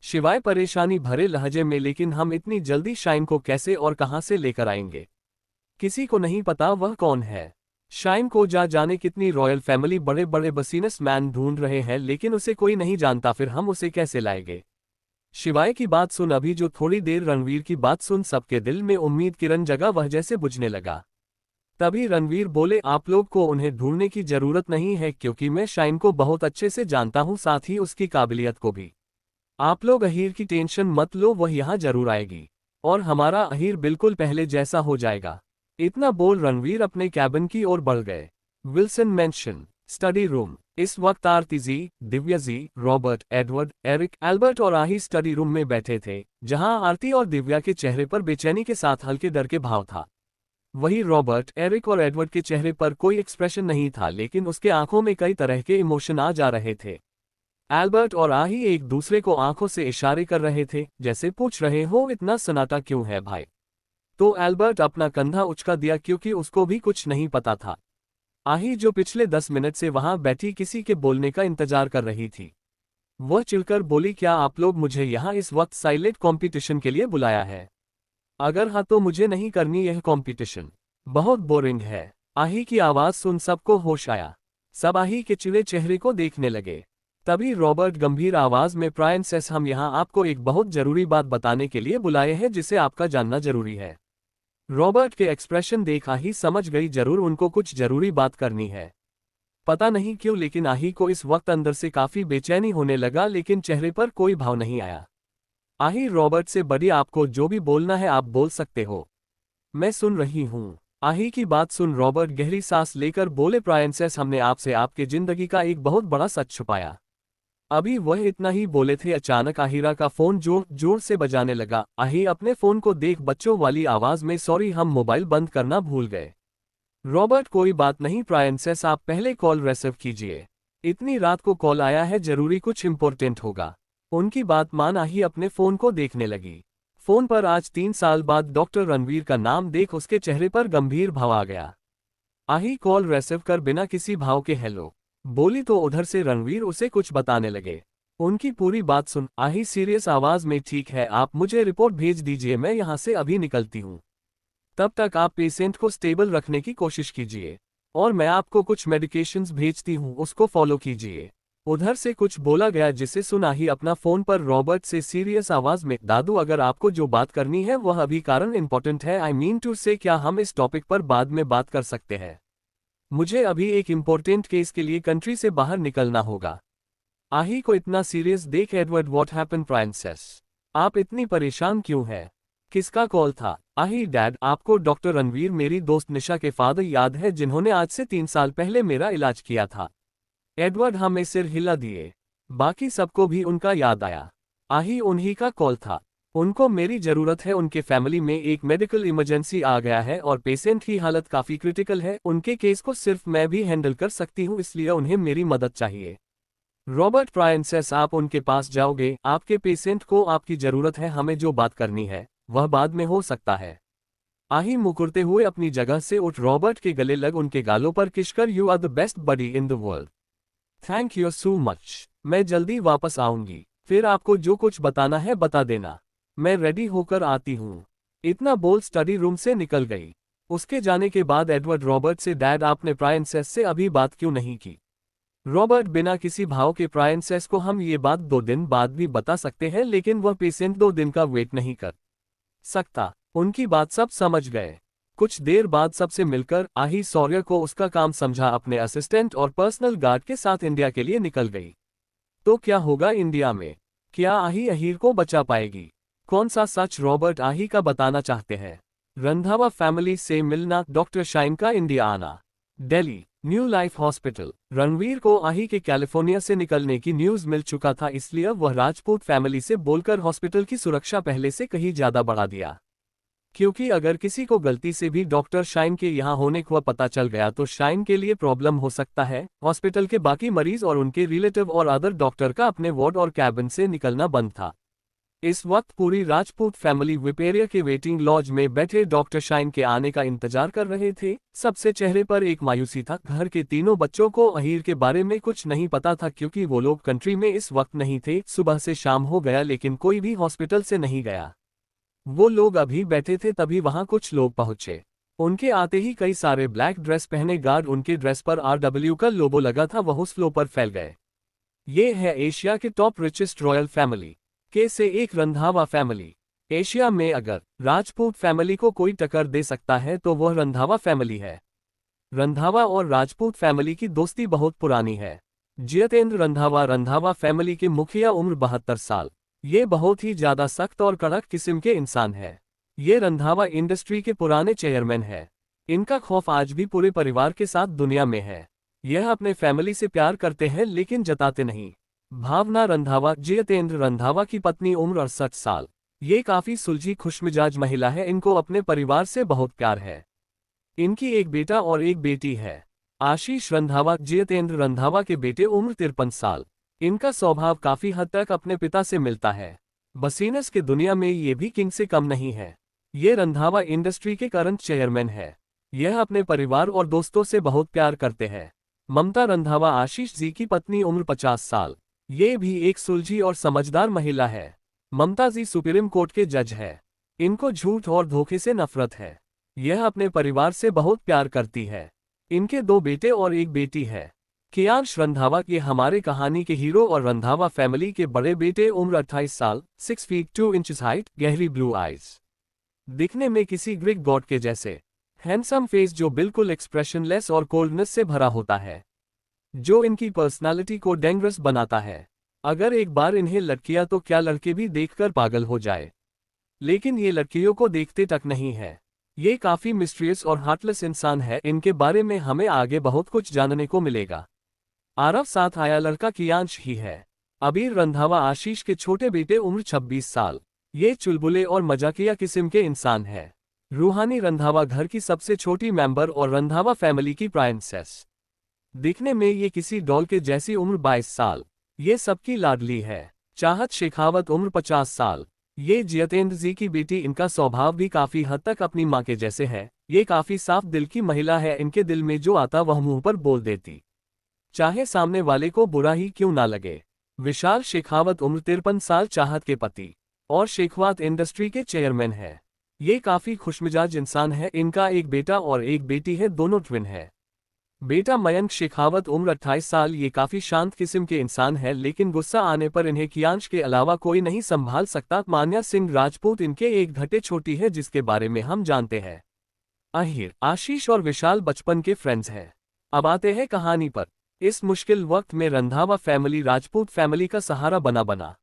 शिवाय परेशानी भरे लहजे में, लेकिन हम इतनी जल्दी शाइन को कैसे और कहां से लेकर आएंगे? किसी को नहीं पता वह कौन है। शाइन को जाने कितनी रॉयल फैमिली, बड़े बड़े बिजनेस मैन ढूंढ रहे हैं, लेकिन उसे कोई नहीं जानता, फिर हम उसे कैसे लाएंगे? शिवाय की बात सुन अभी जो थोड़ी देर रणवीर की बात सुन सबके दिल में उम्मीद किरण जगा वह जैसे बुझने लगा। तभी रणवीर बोले, आप लोग को उन्हें ढूंढने की जरूरत नहीं है, क्योंकि मैं शाइन को बहुत अच्छे से जानता हूं, साथ ही उसकी काबिलियत को भी। आप लोग अहीर की टेंशन मत लो, वह यहां जरूर आएगी और हमारा अहीर बिल्कुल पहले जैसा हो जाएगा। इतना बोल रणवीर अपने कैबिन की ओर बढ़ गए। Wilson mention study room. इस वक्त आरती जी, दिव्या जी, रॉबर्ट, एडवर्ड, एरिक, एल्बर्ट और आही स्टडी रूम में बैठे थे, जहां आरती और दिव्या के चेहरे पर बेचैनी के साथ हल्के डर के भाव था। वहीं रॉबर्ट, एरिक और एडवर्ड के चेहरे पर कोई एक्सप्रेशन नहीं था, लेकिन उसके आंखों में कई तरह के इमोशन आ जा रहे थे। एल्बर्ट और आही एक दूसरे को आंखों से इशारे कर रहे थे, जैसे पूछ रहे हो, इतना सन्नाटा क्यों है भाई? तो एल्बर्ट अपना कंधा उचका दिया, क्योंकि उसको भी कुछ नहीं पता था। आही, जो पिछले 10 मिनट से वहां बैठी किसी के बोलने का इंतजार कर रही थी, वह चिढ़कर बोली, क्या आप लोग मुझे यहां इस वक्त साइलेंट कंपटीशन के लिए बुलाया है? अगर हाँ तो मुझे नहीं करनी यह कंपटीशन, बहुत बोरिंग है। आही की आवाज सुन सबको होश आया। सब आही के चिड़े चेहरे को देखने लगे। तभी रॉबर्ट गंभीर आवाज में, प्राइंसेस, हम यहाँ आपको एक बहुत जरूरी बात बताने के लिए बुलाए हैं, जिसे आपका जानना जरूरी है। रॉबर्ट के एक्सप्रेशन देख आही समझ गई, जरूर उनको कुछ जरूरी बात करनी है। पता नहीं क्यों, लेकिन आही को इस वक्त अंदर से काफी बेचैनी होने लगा, लेकिन चेहरे पर कोई भाव नहीं आया। आही रॉबर्ट से, बड़ी, आपको जो भी बोलना है आप बोल सकते हो, मैं सुन रही हूँ। आही की बात सुन रॉबर्ट गहरी सांस लेकर बोले, प्राइंसेस, हमने आपसे आपके जिंदगी का एक बहुत बड़ा सच छुपाया। अभी वह इतना ही बोले थे, अचानक आहिरा का फोन जोर जोर से बजाने लगा। आही अपने फोन को देख बच्चों वाली आवाज में, सॉरी, हम मोबाइल बंद करना भूल गए। रॉबर्ट, कोई बात नहीं प्राइंसेस, आप पहले कॉल रिसीव कीजिए। इतनी रात को कॉल आया है, जरूरी कुछ इंपॉर्टेंट होगा। उनकी बात मान आही अपने फोन को देखने लगी। फोन पर आज 3 साल बाद डॉक्टर रणवीर का नाम देख उसके चेहरे पर गंभीर भाव आ गया। आही कॉल रिसीव कर बिना किसी भाव के हेलो बोली तो उधर से रणवीर उसे कुछ बताने लगे। उनकी पूरी बात सुन आही सीरियस आवाज में, ठीक है, आप मुझे रिपोर्ट भेज दीजिए, मैं यहां से अभी निकलती हूं। तब तक आप पेशेंट को स्टेबल रखने की कोशिश कीजिए, और मैं आपको कुछ मेडिकेशंस भेजती हूं, उसको फॉलो कीजिए। उधर से कुछ बोला गया, जिसे सुन आही अपना फोन पर रॉबर्ट से सीरियस आवाज में, दादू, अगर आपको जो बात करनी है वह अभी कारण इंपॉर्टेंट है, आई मीन टू से, क्या हम इस टॉपिक पर बाद में बात कर सकते हैं? मुझे अभी एक इम्पोर्टेंट केस के लिए कंट्री से बाहर निकलना होगा। आही को इतना सीरियस देख एडवर्ड, व्हाट हैपन प्राइंसेस, आप इतनी परेशान क्यों है? किसका कॉल था? आही, डैड, आपको डॉक्टर रणवीर, मेरी दोस्त निशा के फादर याद है, जिन्होंने आज से 3 साल पहले मेरा इलाज किया था? एडवर्ड हमें सिर हिला दिए। बाकी सबको भी उनका याद आया। आही, उन्हीं का कॉल था। उनको मेरी जरूरत है, उनके फैमिली में एक मेडिकल इमरजेंसी आ गया है और पेशेंट की हालत काफी क्रिटिकल है, उनके केस को सिर्फ मैं भी हैंडल कर सकती हूँ, इसलिए उन्हें मेरी मदद चाहिए। रॉबर्ट, प्राइंसेस, आप उनके पास जाओगे, आपके पेशेंट को आपकी जरूरत है, हमें जो बात करनी है वह बाद में हो सकता है। आही मुकुरते हुए अपनी जगह से उठ रॉबर्ट के गले लग उनके गालों पर किसकर, you are the best buddy in the world, thank you so much, मैं जल्दी वापस आऊंगी, फिर आपको जो कुछ बताना है बता देना, मैं रेडी होकर आती हूँ। इतना बोल स्टडी रूम से निकल गई। उसके जाने के बाद एडवर्ड रॉबर्ट से, डैड आपने प्राइंसेस से अभी बात क्यों नहीं की? रॉबर्ट, बिना किसी भाव के, प्राइंसेस को हम ये बात 2 दिन बाद भी बता सकते हैं, लेकिन वह पेशेंट 2 दिन का वेट नहीं कर सकता। उनकी बात सब समझ गए। कुछ देर बाद सबसे मिलकर आही सौर्य को उसका काम समझा अपने असिस्टेंट और पर्सनल गार्ड के साथ इंडिया के लिए निकल गई। तो क्या होगा इंडिया में? क्या आही अहीर को बचा पाएगी? कौन सा सच रॉबर्ट आही का बताना चाहते हैं? रंधावा फैमिली से मिलना, डॉक्टर शाइन का इंडिया आना। Delhi new life hospital. Ranveer को आही के कैलिफोर्निया से निकलने की न्यूज मिल चुका था, इसलिए वह राजपूत फैमिली से बोलकर हॉस्पिटल की सुरक्षा पहले से कहीं ज्यादा बढ़ा दिया। क्योंकि अगर किसी को गलती से भी डॉक्टर शाइन के यहाँ होने को पता चल गया तो शाइन के लिए प्रॉब्लम हो सकता है। हॉस्पिटल के बाकी मरीज और उनके रिलेटिव और अदर डॉक्टर का अपने वार्ड और कैबिन से निकलना बंद था। इस वक्त पूरी राजपूत फैमिली विपेरिया के वेटिंग लॉज में बैठे डॉक्टर शाइन के आने का इंतजार कर रहे थे। सबसे चेहरे पर एक मायूसी था। घर के तीनों बच्चों को अहीर के बारे में कुछ नहीं पता था, क्योंकि वो लोग कंट्री में इस वक्त नहीं थे। सुबह से शाम हो गया लेकिन कोई भी हॉस्पिटल से नहीं गया। वो लोग अभी बैठे थे तभी वहां कुछ लोग पहुंचे। उनके आते ही कई सारे ब्लैक ड्रेस पहने गार्ड, उनके ड्रेस पर RW का लोगो लगा था, वह उस फ्लो पर फैल गए। ये है एशिया के टॉप रिचेस्ट रॉयल फैमिली के से एक रंधावा फैमिली। एशिया में अगर राजपूत फैमिली को कोई टक्कर दे सकता है तो वह रंधावा फैमिली है। रंधावा और राजपूत फैमिली की दोस्ती बहुत पुरानी है। जितेंद्र रंधावा, रंधावा फैमिली के मुखिया, उम्र 72 साल। ये बहुत ही ज्यादा सख्त और कड़क किस्म के इंसान है। ये रंधावा इंडस्ट्री के पुराने चेयरमैन है। इनका खौफ आज भी पूरे परिवार के साथ दुनिया में है। यह अपने फैमिली से प्यार करते हैं लेकिन जताते नहीं। भावना रंधावा, जितेंद्र रंधावा की पत्नी, उम्र 68 साल। ये काफी सुलझी खुशमिजाज महिला है। इनको अपने परिवार से बहुत प्यार है। इनकी एक बेटा और एक बेटी है। आशीष रंधावा, जितेंद्र रंधावा के बेटे, उम्र 53 साल। इनका स्वभाव काफी हद तक अपने पिता से मिलता है। बसीनस के दुनिया में ये भी किंग से कम नहीं है। ये रंधावा इंडस्ट्री के करंट चेयरमैन है। यह अपने परिवार और दोस्तों से बहुत प्यार करते हैं। ममता रंधावा, आशीष जी की पत्नी, उम्र 50 साल। ये भी एक सुलझी और समझदार महिला है। ममता जी सुप्रीम कोर्ट के जज है। इनको झूठ और धोखे से नफरत है। यह अपने परिवार से बहुत प्यार करती है। इनके 2 बेटे और एक बेटी है। कियांश रंधावा, ये हमारे कहानी के हीरो और रंधावा फैमिली के बड़े बेटे, उम्र 28 साल, 6 फीट 2 इंचेस हाइट, गहरी ब्लू आइज, दिखने में किसी ग्रीक गॉड के जैसे। हैंडसम फेस जो बिल्कुल एक्सप्रेशनलेस और कोल्डनेस से भरा होता है, जो इनकी पर्सनालिटी को डेंजरस बनाता है। अगर एक बार इन्हें लड़कियां तो क्या लड़के भी देखकर पागल हो जाए, लेकिन ये लड़कियों को देखते तक नहीं है। ये काफी मिस्ट्रियस और हार्टलेस इंसान है। इनके बारे में हमें आगे बहुत कुछ जानने को मिलेगा। आरव साथ आया लड़का कियांश ही है। अबीर रंधावा, आशीष के छोटे बेटे, उम्र 26 साल। ये चुलबुले और मजाकिया किस्म के इंसान है। रूहानी रंधावा, घर की सबसे छोटी मेंबर और रंधावा फैमिली की प्राइंसेस। दिखने में ये किसी डॉल के जैसी, उम्र 22 साल। ये सबकी लाडली है। चाहत शेखावत, उम्र 50 साल। ये जितेंद्र जी की बेटी। इनका स्वभाव भी काफी हद तक अपनी माँ के जैसे है। ये काफी साफ दिल की महिला है। इनके दिल में जो आता वह मुंह पर बोल देती, चाहे सामने वाले को बुरा ही क्यों ना लगे। विशाल शेखावत, उम्र 53 साल, चाहत के पति और शेखावत इंडस्ट्री के चेयरमैन है। ये काफी खुशमिजाज इंसान है। इनका एक बेटा और एक बेटी है, दोनों ट्विन है। बेटा मयंक शेखावत, उम्र 28 साल। ये काफी शांत किस्म के इंसान है, लेकिन गुस्सा आने पर इन्हें कियांश के अलावा कोई नहीं संभाल सकता। मान्या सिंह राजपूत, इनके एक घटे छोटी है जिसके बारे में हम जानते हैं। अहीर, आशीष और विशाल बचपन के फ्रेंड्स हैं। अब आते हैं कहानी पर। इस मुश्किल वक्त में रंधावा फैमिली राजपूत फैमिली का सहारा बना।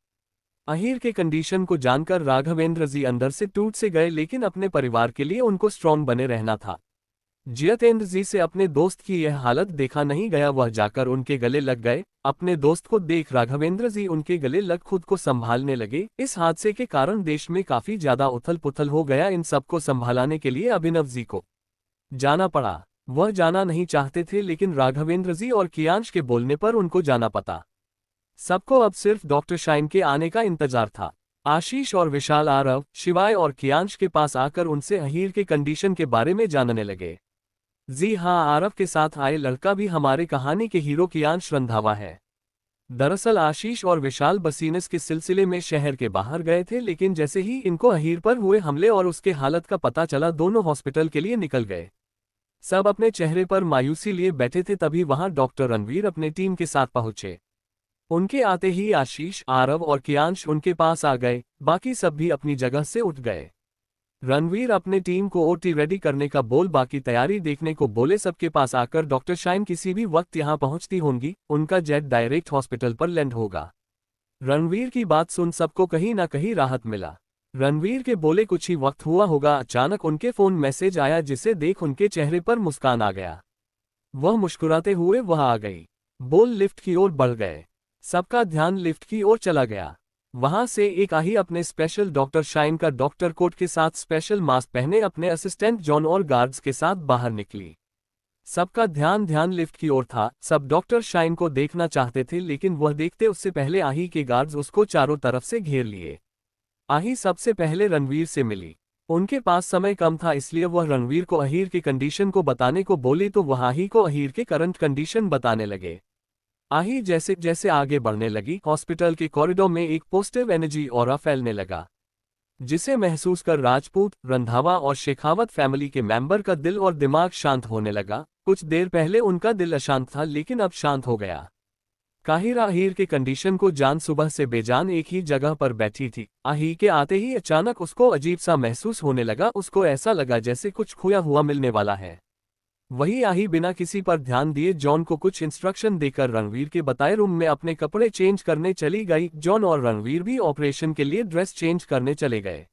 अहीर के कंडीशन को जानकर राघवेंद्र जी अंदर से टूट से गए, लेकिन अपने परिवार के लिए उनको स्ट्रॉन्ग बने रहना था। जितेंद्र जी से अपने दोस्त की यह हालत देखा नहीं गया, वह जाकर उनके गले लग गए। अपने दोस्त को देख राघवेंद्र जी उनके गले लग खुद को संभालने लगे। इस हादसे के कारण देश में काफी ज्यादा उथल पुथल हो गया। इन सबको संभालने के लिए अभिनव जी को जाना पड़ा। वह जाना नहीं चाहते थे, लेकिन राघवेंद्र जी और कियांश के बोलने पर उनको जाना पड़ा। सबको अब सिर्फ डॉक्टर शाइन के आने का इंतजार था। आशीष और विशाल आरव, शिवाय और कियांश के पास आकर उनसे अहीर के कंडीशन के बारे में जानने लगे। जी हाँ, आरव के साथ आए लड़का भी हमारे कहानी के हीरो कियांश रंधावा है। दरअसल आशीष और विशाल बसीनेस के सिलसिले में शहर के बाहर गए थे, लेकिन जैसे ही इनको अहीर पर हुए हमले और उसके हालत का पता चला, दोनों हॉस्पिटल के लिए निकल गए। सब अपने चेहरे पर मायूसी लिए बैठे थे, तभी वहां डॉक्टर रणवीर अपने टीम के साथ पहुंचे। उनके आते ही आशीष, आरव और कियांश उनके पास आ गए, बाकी सब भी अपनी जगह से उठ गए। रणवीर अपने टीम को ओटी रेडी करने का बोल बाकी तैयारी देखने को बोले। सबके पास आकर डॉक्टर शाइन किसी भी वक्त यहां पहुंचती होंगी, उनका जेट डायरेक्ट हॉस्पिटल पर लैंड होगा। रणवीर की बात सुन सबको कहीं ना कहीं राहत मिला। रणवीर के बोले कुछ ही वक्त हुआ होगा, अचानक उनके फोन मैसेज आया, जिसे देख उनके चेहरे पर मुस्कान आ गया। वह मुस्कुराते हुए वहां आ गई। बोल लिफ्ट की ओर बढ़ गए। सबका ध्यान लिफ्ट की ओर चला गया। वहां से एक आही अपने स्पेशल डॉक्टर शाइन का डॉक्टर कोट के साथ स्पेशल मास्क पहने अपने असिस्टेंट जॉन और गार्ड्स के साथ बाहर निकली। सबका ध्यान लिफ्ट की ओर था। सब डॉक्टर शाइन को देखना चाहते थे, लेकिन वह देखते उससे पहले आही के गार्ड्स उसको चारों तरफ से घेर लिए। आही सबसे पहले रणवीर से मिली। उनके पास समय कम था, इसलिए वह रणवीर को अहीर की कंडीशन को बताने को बोली, तो वह आही को अहीर के करंट कंडीशन बताने लगे। आही जैसे जैसे आगे बढ़ने लगी, हॉस्पिटल के कॉरिडोर में एक पॉजिटिव एनर्जी ऑरा फैलने लगा, जिसे महसूस कर राजपूत, रंधावा और शेखावत फैमिली के मेंबर का दिल और दिमाग शांत होने लगा। कुछ देर पहले उनका दिल अशांत था, लेकिन अब शांत हो गया। काहिरा अहीर के कंडीशन को जान सुबह से बेजान एक ही जगह पर बैठी थी। आही के आते ही अचानक उसको अजीब सा महसूस होने लगा। उसको ऐसा लगा जैसे कुछ खोया हुआ मिलने वाला है। वही आही बिना किसी पर ध्यान दिए जॉन को कुछ इंस्ट्रक्शन देकर रणवीर के बताए रूम में अपने कपड़े चेंज करने चली गई। जॉन और रणवीर भी ऑपरेशन के लिए ड्रेस चेंज करने चले गए।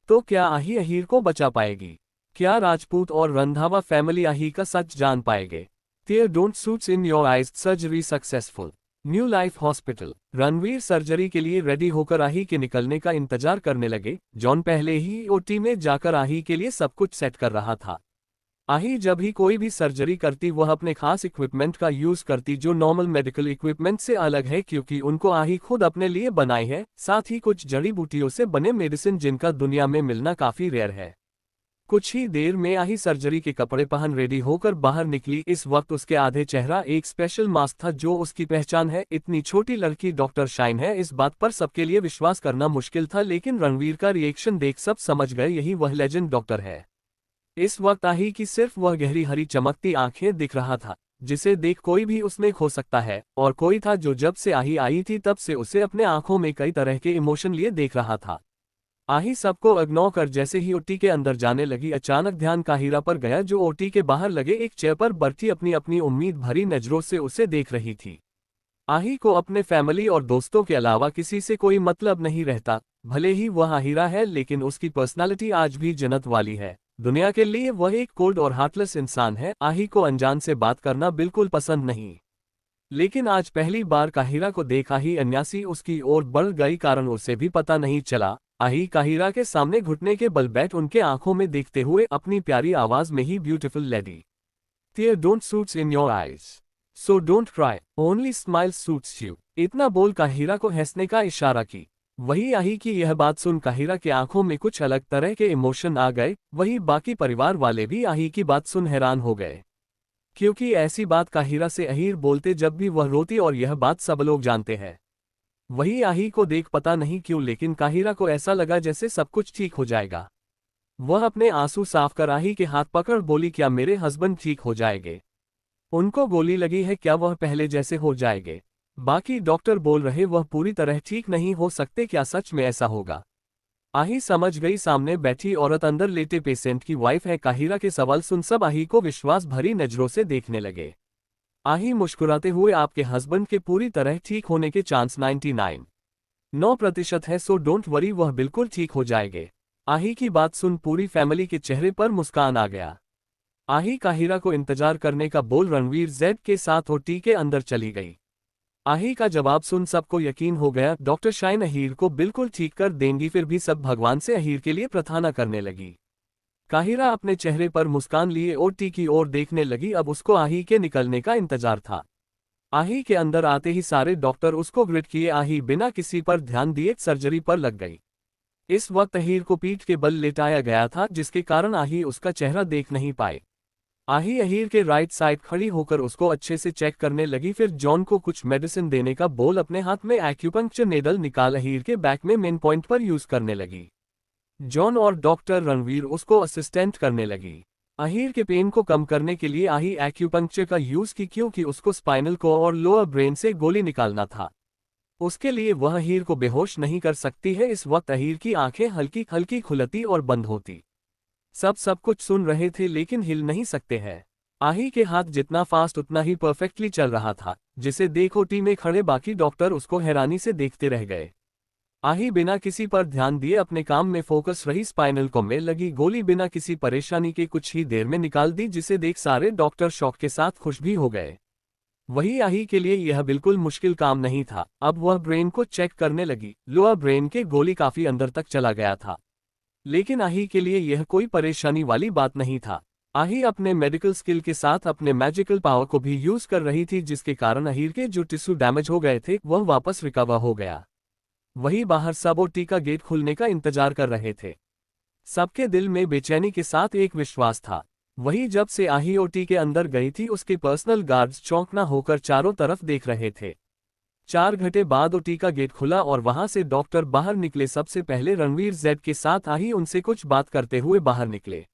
तो क्या आही अहीर को बचा पाएगी? क्या राजपूत और रंधावा फैमिली आही का सच जान पाएंगे? Tear don't suits in your eyes, surgery successful. New life hospital. Ranveer surgery के लिए रेडी होकर आही के निकलने का इंतजार करने लगे। जॉन पहले ही ओटी में जाकर आही के लिए सब कुछ सेट कर रहा था। आही जब भी कोई भी सर्जरी करती, वह अपने खास इक्विपमेंट का यूज करती, जो नॉर्मल मेडिकल इक्विपमेंट से अलग है, क्योंकि उनको आही खुद अपने लिए बनाई है। साथ ही कुछ जड़ी बूटियों से बने मेडिसिन, जिनका दुनिया में मिलना काफी रेयर है। कुछ ही देर में आही सर्जरी के कपड़े पहन रेडी होकर बाहर निकली। इस वक्त उसके आधे चेहरा एक स्पेशल मास्क था, जो उसकी पहचान है। इतनी छोटी लड़की डॉक्टर शाइन है, इस बात पर सबके लिए विश्वास करना मुश्किल था, लेकिन रणवीर का रिएक्शन देख सब समझ गए, यही वह लेजेंड डॉक्टर है। इस वक्त आही की सिर्फ वह गहरी हरी चमकती आंखें दिख रहा था, जिसे देख कोई भी उसमें खो सकता है। और कोई था जो जब से आही आई थी तब से उसे अपने आंखों में कई तरह के इमोशन लिए देख रहा था। आही सबको इग्नोर कर जैसे ही ओटी के अंदर जाने लगी, अचानक ध्यान काहिरा पर गया, जो ओटी के बाहर लगे एक चेयर पर बैठी अपनी अपनी उम्मीद भरी नजरों से उसे देख रही थी। आही को अपने फैमिली और दोस्तों के अलावा किसी से कोई मतलब नहीं रहता। भले ही वह आहिरा है, लेकिन उसकी पर्सनालिटी आज भी जन्नत वाली है। दुनिया के लिए वह एक कोल्ड और हार्टलेस इंसान है। आही को अनजान से बात करना बिल्कुल पसंद नहीं, लेकिन आज पहली बार काहिरा को देखा ही अन्यासी उसकी ओर बढ़ गई, कारण उसे भी पता नहीं चला। आही काहिरा के सामने घुटने के बल बैठ उनके आंखों में देखते हुए अपनी प्यारी आवाज में ही, beautiful lady, tear don't suits in your eyes, so don't cry, only smile suits you, इतना बोल काहिरा को हंसने का इशारा की। वही आही की यह बात सुन काहिरा के आंखों में कुछ अलग तरह के इमोशन आ गए। वही बाकी परिवार वाले भी आही की बात सुन हैरान हो गए, क्योंकि ऐसी बात काहिरा से अहीर बोलते जब भी वह रोती, और यह बात सब लोग जानते हैं। वही आही को देख पता नहीं क्यों, लेकिन काहिरा को ऐसा लगा जैसे सब कुछ ठीक हो जाएगा। वह अपने आंसू साफ कर आही के हाथ पकड़ बोली, क्या मेरे हस्बैंड ठीक हो जाएंगे? उनको गोली लगी है, क्या वह पहले जैसे हो जाएंगे? बाकी डॉक्टर बोल रहे वह पूरी तरह ठीक नहीं हो सकते, क्या सच में ऐसा होगा? आही समझ गई सामने बैठी औरत अंदर लेटे पेशेंट की वाइफ है। काहिरा के सवाल सुन सब आही को विश्वास भरी नजरों से देखने लगे। आही मुस्कुराते हुए, आपके हस्बैंड के पूरी तरह ठीक होने के चांस 99.9% है, सो डोंट वरी, वह बिल्कुल ठीक हो जाएंगे। आही की बात सुन पूरी फैमिली के चेहरे पर मुस्कान आ गया। आही काहिरा को इंतजार करने का बोल रणवीर जेड के साथ ओटी के अंदर चली गई। आही का जवाब सुन सबको यकीन हो गया, डॉक्टर शाइन अहीर को बिल्कुल ठीक कर देंगी। फिर भी सब भगवान से अहीर के लिए प्रार्थना करने लगी। काहिरा अपने चेहरे पर मुस्कान लिए ओटी की ओर देखने लगी। अब उसको आही के निकलने का इंतजार था। आही के अंदर आते ही सारे डॉक्टर उसको ग्रिड किए। आही बिना किसी पर ध्यान दिए सर्जरी पर लग गई। इस वक्त अहीर को पीठ के बल लेटाया गया था, जिसके कारण आही उसका चेहरा देख नहीं पाए। आही अहीर के राइट साइड खड़ी होकर उसको अच्छे से चेक करने लगी। फिर जॉन को कुछ मेडिसिन देने का बोल अपने हाथ में एक्यूपंक्चर नेडल निकाल अहीर के बैक में मेन पॉइंट पर यूज करने लगी। जॉन और डॉक्टर रणवीर उसको असिस्टेंट करने लगी। अहीर के पेन को कम करने के लिए आही एक्यूपंक्चर का यूज की, क्योंकि उसको स्पाइनल को और लोअर ब्रेन से गोली निकालना था। उसके लिए वह अहीर को बेहोश नहीं कर सकती है। इस वक्त अहीर की आंखें हल्की हल्की खुलती और बंद होती। सब कुछ सुन रहे थे लेकिन हिल नहीं सकते हैं। आही के हाथ जितना फास्ट उतना ही परफेक्टली चल रहा था, जिसे देख ओटी में खड़े बाकी डॉक्टर उसको हैरानी से देखते रह गए। आही बिना किसी पर ध्यान दिए अपने काम में फोकस रही। स्पाइनल को में लगी गोली बिना किसी परेशानी के कुछ ही देर में निकाल दी, जिसे देख सारे डॉक्टर शॉक के साथ खुश भी हो गए। वही आही के लिए यह बिल्कुल मुश्किल काम नहीं था। अब वह ब्रेन को चेक करने लगी। लोअर ब्रेन के गोली काफी अंदर तक चला गया था, लेकिन आही के लिए यह कोई परेशानी वाली बात नहीं था। आही अपने मेडिकल स्किल के साथ अपने मैजिकल पावर को भी यूज कर रही थी, जिसके कारण अहीर के जो टिश्यू डैमेज हो गए थे वह वापस रिकवर हो गया। वही बाहर सब ओटी का गेट खुलने का इंतजार कर रहे थे। सबके दिल में बेचैनी के साथ एक विश्वास था। वही जब से आही ओटी के अंदर गई थी, उसके पर्सनल गार्ड्स चौंकना होकर चारों तरफ देख रहे थे। 4 घंटे बाद ओटी का गेट खुला और वहां से डॉक्टर बाहर निकले। सबसे पहले रणवीर जेड के साथ आही उनसे कुछ बात करते हुए बाहर निकले।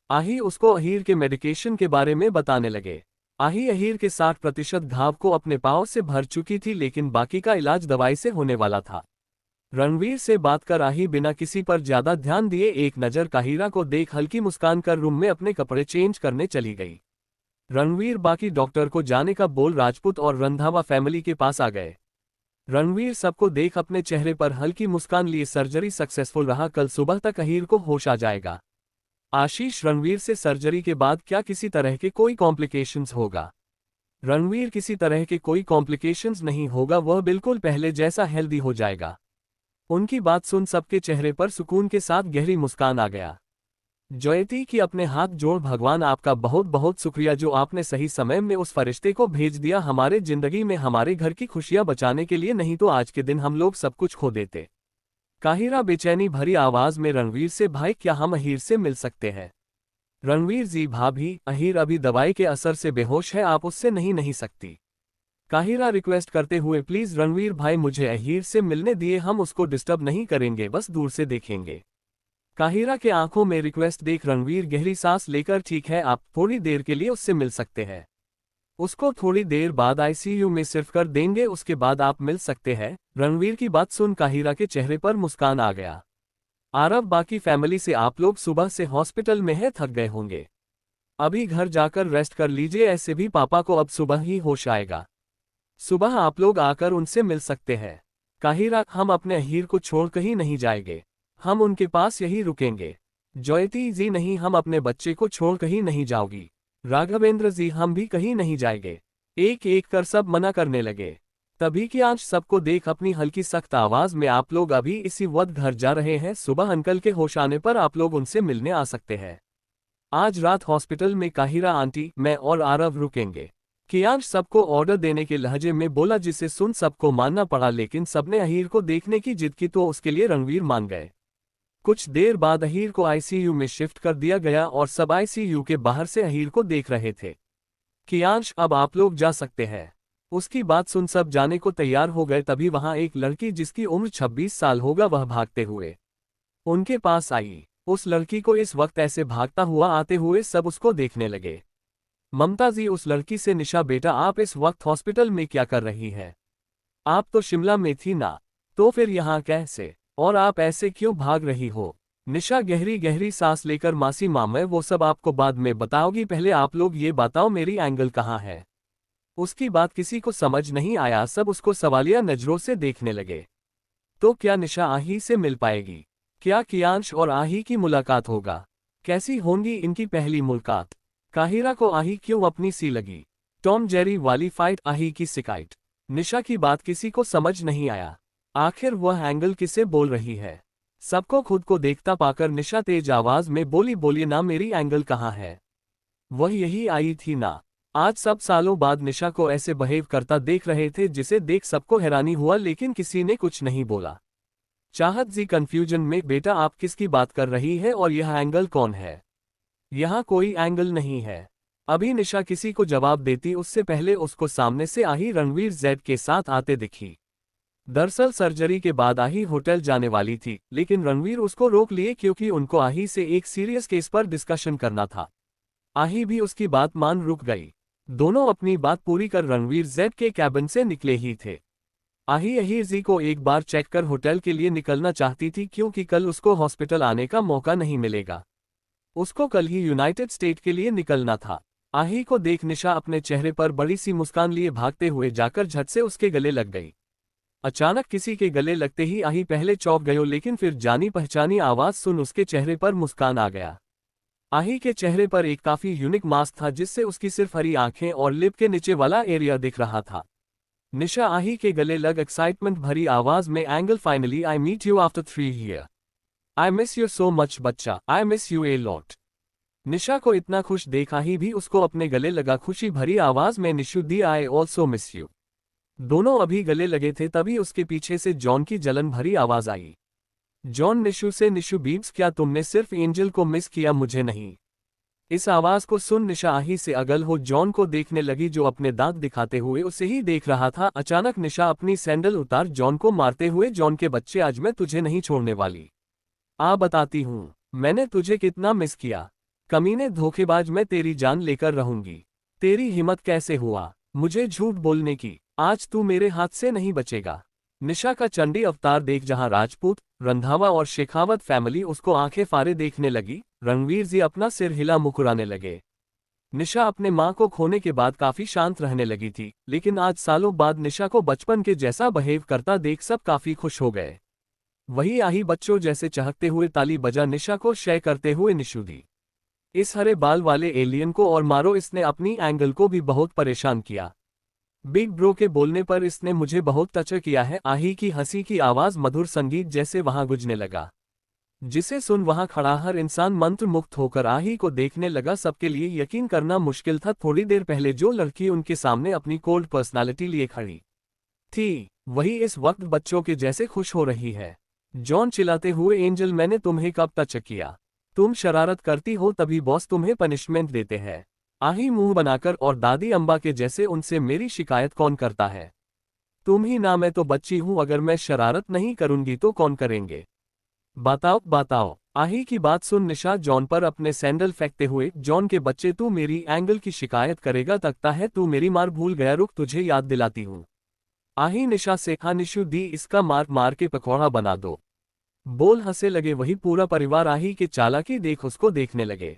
आही उसको अहीर के मेडिकेशन के बारे में बताने लगे। आही अहीर के 60% घाव को अपने पाँव से भर चुकी थी, लेकिन बाकी का इलाज दवाई से होने वाला था। रणवीर से बात कर आही बिना किसी पर ज्यादा ध्यान दिए एक नजर काहिरा को देख हल्की मुस्कान कर रूम में अपने कपड़े चेंज करने चली गई। रणवीर बाकी डॉक्टर को जाने का बोल राजपूत और रंधावा फैमिली के पास आ गए। रणवीर सबको देख अपने चेहरे पर हल्की मुस्कान लिए सर्जरी सक्सेसफुल रहा, कल सुबह तक अहीर को होश आ जाएगा। आशीष, रणवीर से सर्जरी के बाद क्या किसी तरह के कोई कॉम्प्लिकेशंस होगा? रणवीर किसी तरह के कोई कॉम्प्लिकेशंस नहीं होगा, वह बिल्कुल पहले जैसा हेल्दी हो जाएगा। उनकी बात सुन सबके चेहरे पर सुकून के साथ गहरी मुस्कान आ गया। जयती की अपने हाथ जोड़, भगवान आपका बहुत बहुत शुक्रिया जो आपने सही समय में उस फरिश्ते को भेज दिया हमारे जिंदगी में हमारे घर की खुशियां बचाने के लिए, नहीं तो आज के दिन हम लोग सब कुछ खो देते। काहिरा बेचैनी भरी आवाज में रणवीर से, भाई क्या हम अहीर से मिल सकते हैं? रणवीर जी भाभी, अहीर अभी दवाई के असर से बेहोश है, आप उससे नहीं सकती। काहिरा रिक्वेस्ट करते हुए, प्लीज रणवीर भाई मुझे अहीर से मिलने दिए, हम उसको डिस्टर्ब नहीं करेंगे, बस दूर से देखेंगे। काहिरा के आंखों में रिक्वेस्ट देख रणवीर गहरी सांस लेकर, ठीक है आप थोड़ी देर के लिए उससे मिल सकते हैं। उसको थोड़ी देर बाद आईसीयू में शिफ्ट कर देंगे, उसके बाद आप मिल सकते हैं। रणवीर की बात सुन काहिरा के चेहरे पर मुस्कान आ गया। आरव, बाकी फैमिली से आप लोग सुबह से हॉस्पिटल में है, थक गए होंगे, अभी घर जाकर रेस्ट कर लीजिए, ऐसे भी पापा को अब सुबह ही होश आएगा, सुबह आप लोग आकर उनसे मिल सकते हैं। काहिरा, हम अपने अहीर को छोड़ कहीं नहीं जाएंगे, हम उनके पास यही रुकेंगे। जयती जी नहीं, हम अपने बच्चे को छोड़ कहीं नहीं जाओगी। राघवेंद्र जी, हम भी कहीं नहीं जाएंगे। एक एक कर सब मना करने लगे। तभी की आंच सबको देख अपनी हल्की सख्त आवाज में, आप लोग अभी इसी वक्त घर जा रहे हैं, सुबह अंकल के होश आने पर आप लोग उनसे मिलने आ सकते हैं। आज रात हॉस्पिटल में काहिरा आंटी, मैं और आरव रुकेंगे। कियांश सबको ऑर्डर देने के लहजे में बोला, जिसे सुन सबको मानना पड़ा, लेकिन सबने अहीर को देखने की जिद की तो उसके लिए रणवीर मान गए। कुछ देर बाद अहीर को आईसीयू में शिफ्ट कर दिया गया और सब आईसीयू के बाहर से अहीर को देख रहे थे। कियांश, अब आप लोग जा सकते हैं। उसकी बात सुन सब जाने को तैयार हो गए। तभी वहां एक लड़की जिसकी उम्र 26 साल होगा वह भागते हुए उनके पास आई। उस लड़की को इस वक्त ऐसे भागता हुआ आते हुए सब उसको देखने लगे। ममता जी, उस लड़की से, निशा बेटा आप इस वक्त हॉस्पिटल में क्या कर रही है? आप तो शिमला में थी ना, तो फिर यहाँ कैसे, और आप ऐसे क्यों भाग रही हो? निशा गहरी गहरी सांस लेकर, मासी मैं वो सब आपको बाद में बताओगी, पहले आप लोग ये बताओ मेरी एंगल कहाँ है? उसकी बात किसी को समझ नहीं आया, सब उसको सवालिया नजरों से देखने लगे। तो क्या निशा आही से मिल पाएगी? क्या कियांश और आही की मुलाकात होगा? कैसी होंगी इनकी पहली मुलाकात? काहिरा को आही क्यों अपनी सी लगी? टॉम जेरी वाली फाइट, आही की शिकायत। निशा की बात किसी को समझ नहीं आया, आखिर वह एंगल किसे बोल रही है? सबको खुद को देखता पाकर निशा तेज आवाज में बोली, बोलिए ना मेरी एंगल कहाँ है? वह यही आई थी ना। आज सब सालों बाद निशा को ऐसे बिहेव करता देख रहे थे, जिसे देख सबको हैरानी हुआ, लेकिन किसी ने कुछ नहीं बोला। चाहत जी कंफ्यूजन में, बेटा आप किसकी बात कर रही है और यह एंगल कौन है? यहाँ कोई एंगल नहीं है। अभी निशा किसी को जवाब देती उससे पहले उसको सामने से आही रणवीर जेड के साथ आते दिखी। दरअसल सर्जरी के बाद आही होटल जाने वाली थी, लेकिन रणवीर उसको रोक लिए क्योंकि उनको आही से एक सीरियस केस पर डिस्कशन करना था। आही भी उसकी बात मान रुक गई। दोनों अपनी बात पूरी कर रणवीर जेड के कैबिन से निकले ही थे। आही अहीर को एक बार चेक कर होटल के लिए निकलना चाहती थी क्योंकि कल उसको हॉस्पिटल आने का मौका नहीं मिलेगा। उसको कल ही यूनाइटेड स्टेट के लिए निकलना था। आही को देख निशा अपने चेहरे पर बड़ी सी मुस्कान लिए भागते हुए जाकर झट से उसके गले लग गई। अचानक किसी के गले लगते ही आही पहले चौंक गयो, लेकिन फिर जानी पहचानी आवाज सुन उसके चेहरे पर मुस्कान आ गया। आही के चेहरे पर एक काफी यूनिक मास्क था जिससे उसकी सिर्फ हरी आंखें और लिप के नीचे वाला एरिया दिख रहा था। निशा आही के गले लग एक्साइटमेंट भरी आवाज में Angel finally I meet you after 3 year. I miss you so much बच्चा, I miss you a lot. Nisha को इतना खुश देख आही भी उसको अपने गले लगा खुशी भरी आवाज में निशु दी आई ऑल्सो मिस यू। दोनों अभी गले लगे थे तभी उसके पीछे से जॉन की जलन भरी आवाज आई। जॉन निशु से निशु बीब्स क्या तुमने सिर्फ एंजल को मिस किया मुझे नहीं। इस आवाज को सुन निशा आही से अगल हो जॉन को देखने लगी जो अपने दांत दिखाते हुए उसे ही देख रहा था। अचानक निशा अपनी सैंडल उतार जॉन को मारते हुए जॉन के बच्चे आज मैं तुझे नहीं छोड़ने वाली। आ बताती हूँ मैंने तुझे कितना मिस किया। कमीने धोखेबाज मैं तेरी जान लेकर रहूंगी। तेरी हिम्मत कैसे हुआ मुझे झूठ बोलने की। आज तू मेरे हाथ से नहीं बचेगा। निशा का चंडी अवतार देख जहां राजपूत, रंधावा और शेखावत फैमिली उसको आंखें फाड़े देखने लगी, रणवीर जी अपना सिर हिला मुकुराने लगे। निशा अपने मां को खोने के बाद काफी शांत रहने लगी थी, लेकिन आज सालों बाद निशा को बचपन के जैसा बिहेव करता देख सब काफी खुश हो गए। वही आही बच्चों जैसे चहकते हुए ताली बजा निशा को शेयर करते हुए निशु दी। इस हरे बाल वाले एलियन को और मारो, इसने अपनी एंगल को भी बहुत परेशान किया। बिग ब्रो के बोलने पर इसने मुझे बहुत टच किया है। आही की हंसी की आवाज मधुर संगीत जैसे वहां गुंजने लगा, जिसे सुन वहां खड़ा हर इंसान मंत्र मुक्त होकर आही को देखने लगा। सबके लिए यकीन करना मुश्किल था, थोड़ी देर पहले जो लड़की उनके सामने अपनी कोल्ड पर्सनालिटी लिए खड़ी थी वही इस वक्त बच्चों के जैसे खुश हो रही है। जॉन चिल्लाते हुए एंजल मैंने तुम्हें कब टच किया। तुम शरारत करती हो तभी बॉस तुम्हें पनिशमेंट देते हैं। आही मुंह बनाकर और दादी अम्बा के जैसे उनसे मेरी शिकायत कौन करता है। तुम ही ना, मैं तो बच्ची हूं, अगर मैं शरारत नहीं करूंगी तो कौन करेंगे। बताओ बताओ। आही की बात सुन निशा जॉन पर अपने सैंडल फेंकते हुए जॉन के बच्चे तू मेरी एंगल की शिकायत करेगा, तकता है तू मेरी मार भूल गया, रुक तुझे याद दिलाती हूँ। आही निशा से हाँ निशु दी इसका मार मार के पकौड़ा बना दो बोल हंसे लगे। वही पूरा परिवार आही के चालाकी देख उसको देखने लगे,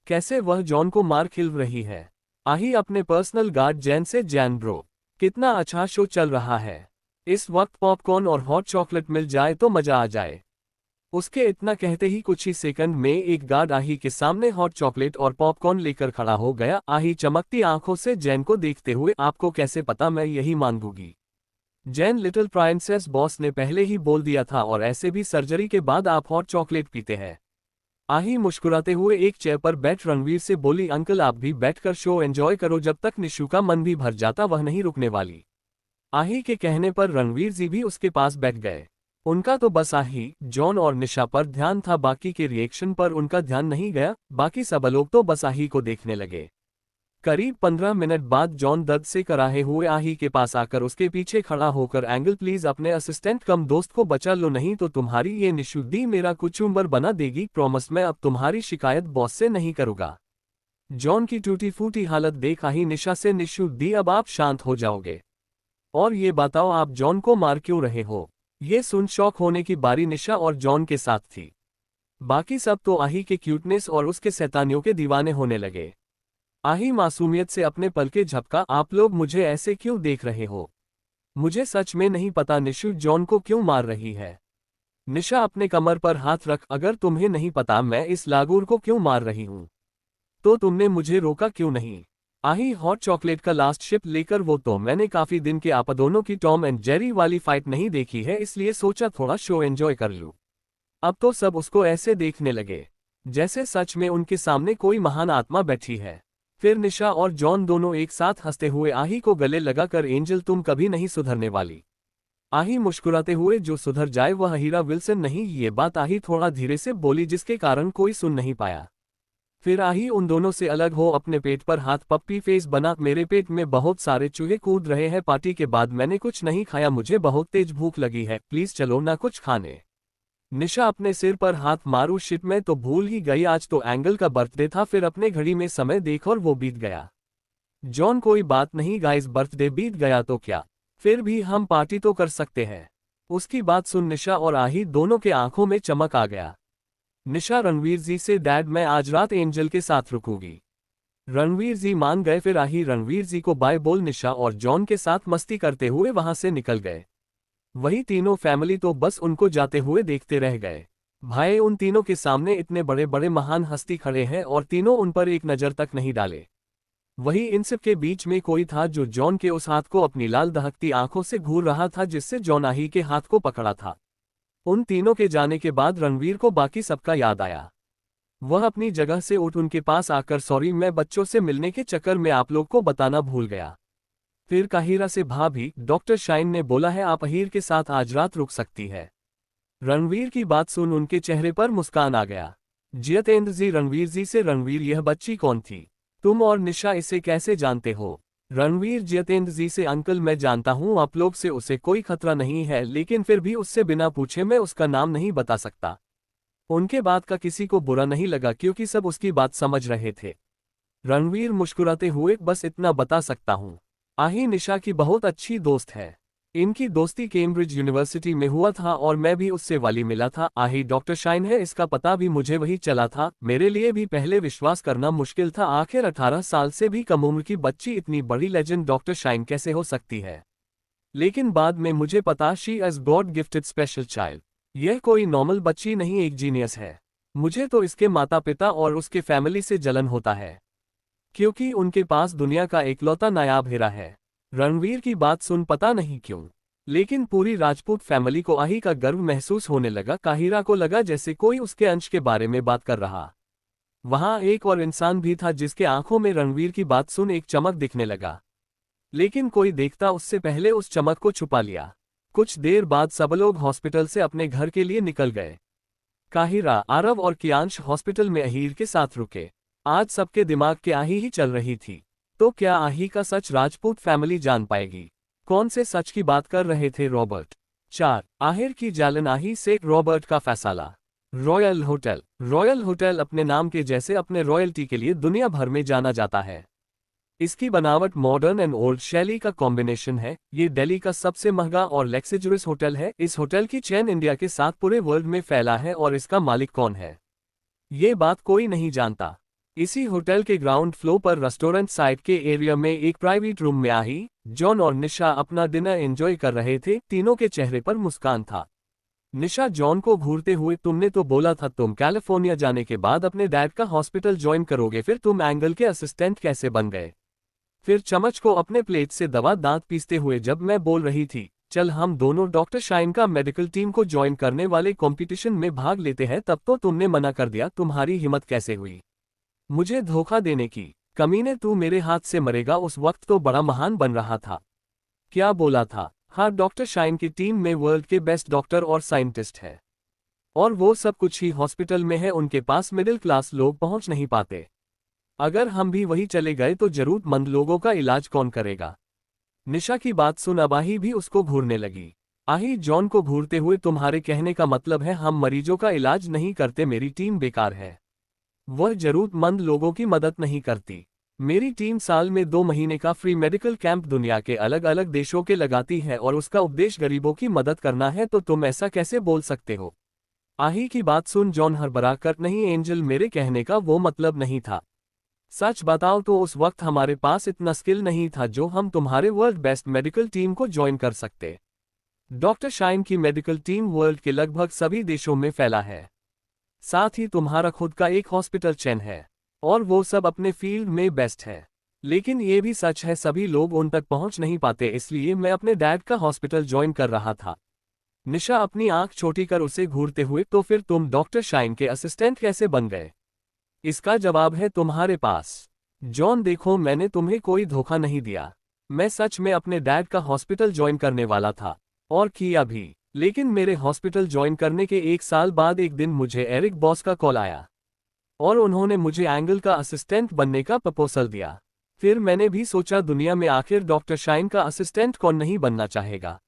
कैसे वह जॉन को मार खिल रही है। आही अपने पर्सनल गार्ड जैन से जैन ब्रो कितना अच्छा शो चल रहा है, इस वक्त पॉपकॉर्न और हॉट चॉकलेट मिल जाए तो मजा आ जाए। उसके इतना कहते ही कुछ ही सेकंड में एक गार्ड आही के सामने हॉट चॉकलेट और पॉपकॉर्न लेकर खड़ा हो गया। आही चमकती आंखों से जैन को देखते हुए आपको कैसे पता मैं यही मांगूंगी। जैन लिटिल प्रिंसेस बॉस ने पहले ही बोल दिया था, और ऐसे भी सर्जरी के बाद आप हॉट चॉकलेट पीते हैं। आही मुस्कुराते हुए एक चेयर पर बैठ रणवीर से बोली अंकल आप भी बैठकर शो एंजॉय करो, जब तक निशु का मन भी भर जाता वह नहीं रुकने वाली। आही के कहने पर रणवीर जी भी उसके पास बैठ गए। उनका तो बस आही, जॉन और निशा पर ध्यान था, बाकी के रिएक्शन पर उनका ध्यान नहीं गया। बाकी सब लोग तो बस आही को देखने लगे। करीब 15 मिनट बाद जॉन दर्द से कराहे हुए आही के पास आकर उसके पीछे खड़ा होकर एंगल प्लीज अपने असिस्टेंट कम दोस्त को बचा लो, नहीं तो तुम्हारी ये निशु दी मेरा कुचुम्बर बना देगी। प्रॉमिस मैं अब तुम्हारी शिकायत बॉस से नहीं करूंगा। जॉन की टूटी फूटी हालत देख आही निशा से निशु दी अब आप शांत हो जाओगे, और ये बताओ आप जॉन को मार क्यों रहे हो। ये सुन शॉक होने की बारी निशा और जॉन के साथ थी। बाकी सब तो आही के क्यूटनेस और उसके शैतानियों के दीवाने होने लगे। आही मासूमियत से अपने पल के झपका आप लोग मुझे ऐसे क्यों देख रहे हो, मुझे सच में नहीं पता निशु जॉन को क्यों मार रही है। निशा अपने कमर पर हाथ रख अगर तुम्हें नहीं पता मैं इस लागूर को क्यों मार रही हूं तो तुमने मुझे रोका क्यों नहीं। आही हॉट चॉकलेट का लास्ट शिप लेकर वो तो मैंने काफी दिन के आप दोनों की टॉम एंड जेरी वाली फाइट नहीं देखी है, इसलिए सोचा थोड़ा शो एंजॉय कर लूं। अब तो सब उसको ऐसे देखने लगे जैसे सच में उनके सामने कोई महान आत्मा बैठी है। फिर निशा और जॉन दोनों एक साथ हंसते हुए आही को गले लगाकर एंजल तुम कभी नहीं सुधरने वाली। आही मुस्कुराते हुए जो सुधर जाए वह हीरा विल्सन नहीं। ये बात आही थोड़ा धीरे से बोली जिसके कारण कोई सुन नहीं पाया। फिर आही उन दोनों से अलग हो, अपने पेट पर हाथ पप्पी फेस बना। मेरे पेट में बहुत सारे चूहे कूद रहे हैं। पार्टी के बाद मैंने कुछ नहीं खाया, मुझे बहुत तेज भूख लगी है, प्लीज चलो ना कुछ खाने। निशा अपने सिर पर हाथ मारू। शिट, मैं तो भूल ही गई, आज तो एंगल का बर्थडे था। फिर अपने घड़ी में समय देख और वो बीत गया। जॉन, कोई बात नहीं गाइस, बर्थडे बीत गया तो क्या, फिर भी हम पार्टी तो कर सकते हैं। उसकी बात सुन निशा और आही दोनों के आंखों में चमक आ गया। निशा रणवीर जी से, डैड मैं आज रात एंजल के साथ रुकूंगी। रणवीर जी मान गए। फिर आही रणवीर जी को बाय बोल निशा और जॉन के साथ मस्ती करते हुए वहां से निकल गए। वही तीनों फैमिली तो बस उनको जाते हुए देखते रह गए। भाई, उन तीनों के सामने इतने बड़े बड़े महान हस्ती खड़े हैं और तीनों उन पर एक नजर तक नहीं डाले। वही इन सब के बीच में कोई था जो जॉन के उस हाथ को अपनी लाल दहकती आंखों से घूर रहा था जिससे जॉन आही के हाथ को पकड़ा था। उन तीनों के जाने के बाद रणवीर को बाकी सबका याद आया। वह अपनी जगह से उठ उनके पास आकर, सॉरी मैं बच्चों से मिलने के चक्कर में आप लोग को बताना भूल गया। फिर काहिरा से, भाभी डॉक्टर शाइन ने बोला है आप अहीर के साथ आज रात रुक सकती है। रणवीर की बात सुन उनके चेहरे पर मुस्कान आ गया। जितेंद्र जी रणवीर जी से, रणवीर यह बच्ची कौन थी, तुम और निशा इसे कैसे जानते हो। रणवीर जितेंद्र जी से, अंकल मैं जानता हूँ आप लोग से उसे कोई खतरा नहीं है, लेकिन फिर भी उससे बिना पूछे मैं उसका नाम नहीं बता सकता। उनके बात का किसी को बुरा नहीं लगा क्योंकि सब उसकी बात समझ रहे थे। रणवीर मुस्कुराते हुए, बस इतना बता सकता हूँ, आही निशा की बहुत अच्छी दोस्त है। इनकी दोस्ती कैम्ब्रिज यूनिवर्सिटी में हुआ था और मैं भी उससे वाली मिला था। आही डॉक्टर शाइन है, इसका पता भी मुझे वही चला था। मेरे लिए भी पहले विश्वास करना मुश्किल था, आखिर 18 साल से भी कम उम्र की बच्ची इतनी बड़ी लेजेंड डॉक्टर शाइन कैसे हो सकती है। लेकिन बाद में मुझे पता, she is God gifted special child. यह कोई नॉर्मल बच्ची नहीं, एक जीनियस है। मुझे तो इसके माता पिता और उसके फैमिली से जलन होता है क्योंकि उनके पास दुनिया का एकलौता नायाब हीरा है। रणवीर की बात सुन पता नहीं क्यों, लेकिन पूरी राजपूत फैमिली को आही का गर्व महसूस होने लगा। काहिरा को लगा जैसे कोई उसके अंश के बारे में बात कर रहा। वहां एक और इंसान भी था जिसके आंखों में रणवीर की बात सुन एक चमक दिखने लगा, लेकिन कोई देखता उससे पहले उस चमक को छुपा लिया। कुछ देर बाद सब लोग हॉस्पिटल से अपने घर के लिए निकल गए। काहिरा, आरव और कियांश हॉस्पिटल में अहीर के साथ रुके। आज सबके दिमाग के आही ही चल रही थी। तो क्या आही का सच राजपूत फैमिली जान पाएगी। कौन से सच की बात कर रहे थे रॉबर्ट। 4 आहिर की जालन आही से रॉबर्ट का फैसला। Royal hotel. रॉयल होटल अपने नाम के जैसे अपने रॉयल्टी के लिए दुनिया भर में जाना जाता है। इसकी बनावट मॉडर्न एंड ओल्ड शैली का कॉम्बिनेशन है। ये दिल्ली का सबसे महंगा और लग्जरियस होटल है। इस होटल की चेन इंडिया के साथ पूरे वर्ल्ड में फैला है और इसका मालिक कौन है ये बात कोई नहीं जानता। इसी होटल के ग्राउंड फ्लोर पर रेस्टोरेंट साइड के एरिया में एक प्राइवेट रूम में आही, जॉन और निशा अपना डिनर एंजॉय कर रहे थे। तीनों के चेहरे पर मुस्कान था। निशा जॉन को घूरते हुए, तुमने तो बोला था तुम कैलिफोर्निया जाने के बाद अपने डैड का हॉस्पिटल ज्वाइन करोगे, फिर तुम एंगल के असिस्टेंट कैसे बन गए। फिर चम्मच को अपने प्लेट से दबा दांत पीसते हुए, जब मैं बोल रही थी चल हम दोनों डॉक्टर शाइन का मेडिकल टीम को ज्वाइन करने वाले कंपटीशन में भाग लेते हैं, तब तो तुमने मना कर दिया। तुम्हारी हिम्मत कैसे हुई मुझे धोखा देने की। कमीने, तू मेरे हाथ से मरेगा। उस वक्त तो बड़ा महान बन रहा था। क्या बोला था। हाँ, डॉक्टर शाइन की टीम में वर्ल्ड के बेस्ट डॉक्टर और साइंटिस्ट है और वो सब कुछ ही हॉस्पिटल में है। उनके पास मिडिल क्लास लोग पहुंच नहीं पाते। अगर हम भी वही चले गए तो जरूरतमंद लोगों का इलाज कौन करेगा। निशा की बात सुन अब आही भी उसको घूरने लगी। आही जॉन को घूरते हुए, तुम्हारे कहने का मतलब है हम मरीजों का इलाज नहीं करते, मेरी टीम बेकार है, वह जरूरतमंद लोगों की मदद नहीं करती। मेरी टीम साल में 2 महीने का फ्री मेडिकल कैंप दुनिया के अलग अलग देशों के लगाती है और उसका उद्देश्य गरीबों की मदद करना है, तो तुम ऐसा कैसे बोल सकते हो। आही की बात सुन जॉन हड़बड़ा कर, नहीं एंजल, मेरे कहने का वो मतलब नहीं था। सच बताओ तो उस वक्त हमारे पास इतना स्किल नहीं था जो हम तुम्हारे वर्ल्ड बेस्ट मेडिकल टीम को ज्वाइन कर सकते। डॉक्टर शाइन की मेडिकल टीम वर्ल्ड के लगभग सभी देशों में फैला है। साथ ही तुम्हारा खुद का एक हॉस्पिटल चेन है और वो सब अपने फील्ड में बेस्ट है। लेकिन ये भी सच है सभी लोग उन तक पहुंच नहीं पाते, इसलिए मैं अपने डैड का हॉस्पिटल ज्वाइन कर रहा था। निशा अपनी आंख छोटी कर उसे घूरते हुए, तो फिर तुम डॉक्टर शाइन के असिस्टेंट कैसे बन गए। इसका जवाब है तुम्हारे पास। जॉन देखो, मैंने तुम्हें कोई धोखा नहीं दिया। मैं सच में अपने डैड का हॉस्पिटल ज्वाइन करने वाला था और किया भी। लेकिन मेरे हॉस्पिटल ज्वाइन करने के 1 साल बाद एक दिन मुझे एरिक बॉस का कॉल आया। और उन्होंने मुझे एंगल का असिस्टेंट बनने का प्रपोजल दिया। फिर मैंने भी सोचा दुनिया में आखिर डॉक्टर शाइन का असिस्टेंट कौन नहीं बनना चाहेगा,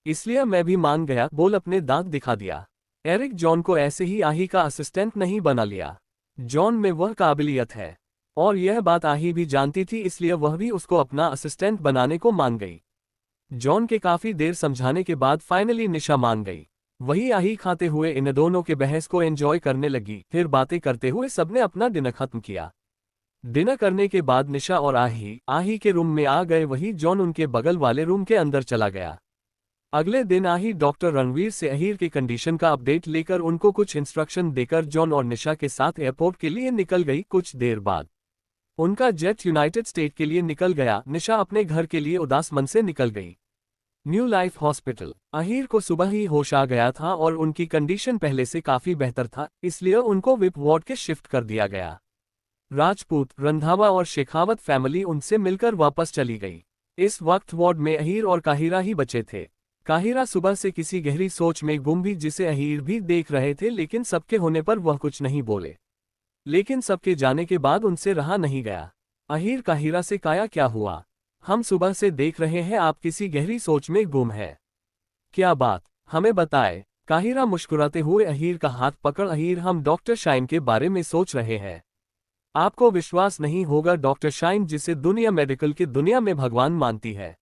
इसलिए मैं भी मान गया। बोल अपने दांत दिखा दिया। एरिक जॉन को ऐसे ही आही का असिस्टेंट नहीं बना लिया। जॉन में वह काबिलियत है, और यह बात आही भी जानती थी, इसलिए वह भी उसको अपना असिस्टेंट बनाने को मान गई। जॉन के काफी देर समझाने के बाद फाइनली निशा मान गई। वही आही खाते हुए इन दोनों के बहस को एंजॉय करने लगी। फिर बातें करते हुए सबने अपना डिनर खत्म किया। डिनर करने के बाद निशा और आही के रूम में आ गए। वही जॉन उनके बगल वाले रूम के अंदर चला गया। अगले दिन आही डॉक्टर रणवीर से अहीर की कंडीशन का अपडेट लेकर उनको कुछ इंस्ट्रक्शन देकर जॉन और निशा के साथ एयरपोर्ट के लिए निकल गई। कुछ देर बाद उनका जेट यूनाइटेड स्टेट के लिए निकल गया। निशा अपने घर के लिए उदास मन से निकल गई। New life hospital. अहीर को सुबह ही होश आ गया था और उनकी कंडीशन पहले से काफी बेहतर था, इसलिए उनको विप वार्ड के शिफ्ट कर दिया गया। राजपूत, रंधावा और शेखावत फैमिली उनसे मिलकर वापस चली गई। इस वक्त वार्ड में अहीर और काहिरा ही बचे थे। काहिरा सुबह से किसी गहरी सोच में गुम भी, जिसे अहीर भी देख रहे थे, लेकिन सबके होने पर वह कुछ नहीं बोले। लेकिन सबके जाने के बाद उनसे रहा नहीं गया। अहीर काहिरा से काया क्या हुआ? हम सुबह से देख रहे हैं आप किसी गहरी सोच में गुम है। क्या बात, हमें बताए। काहिरा मुस्कुराते हुए अहीर का हाथ पकड़, अहीर हम डॉक्टर शाइन के बारे में सोच रहे हैं। आपको विश्वास नहीं होगा, डॉक्टर शाइन जिसे दुनिया मेडिकल की दुनिया में भगवान मानती है,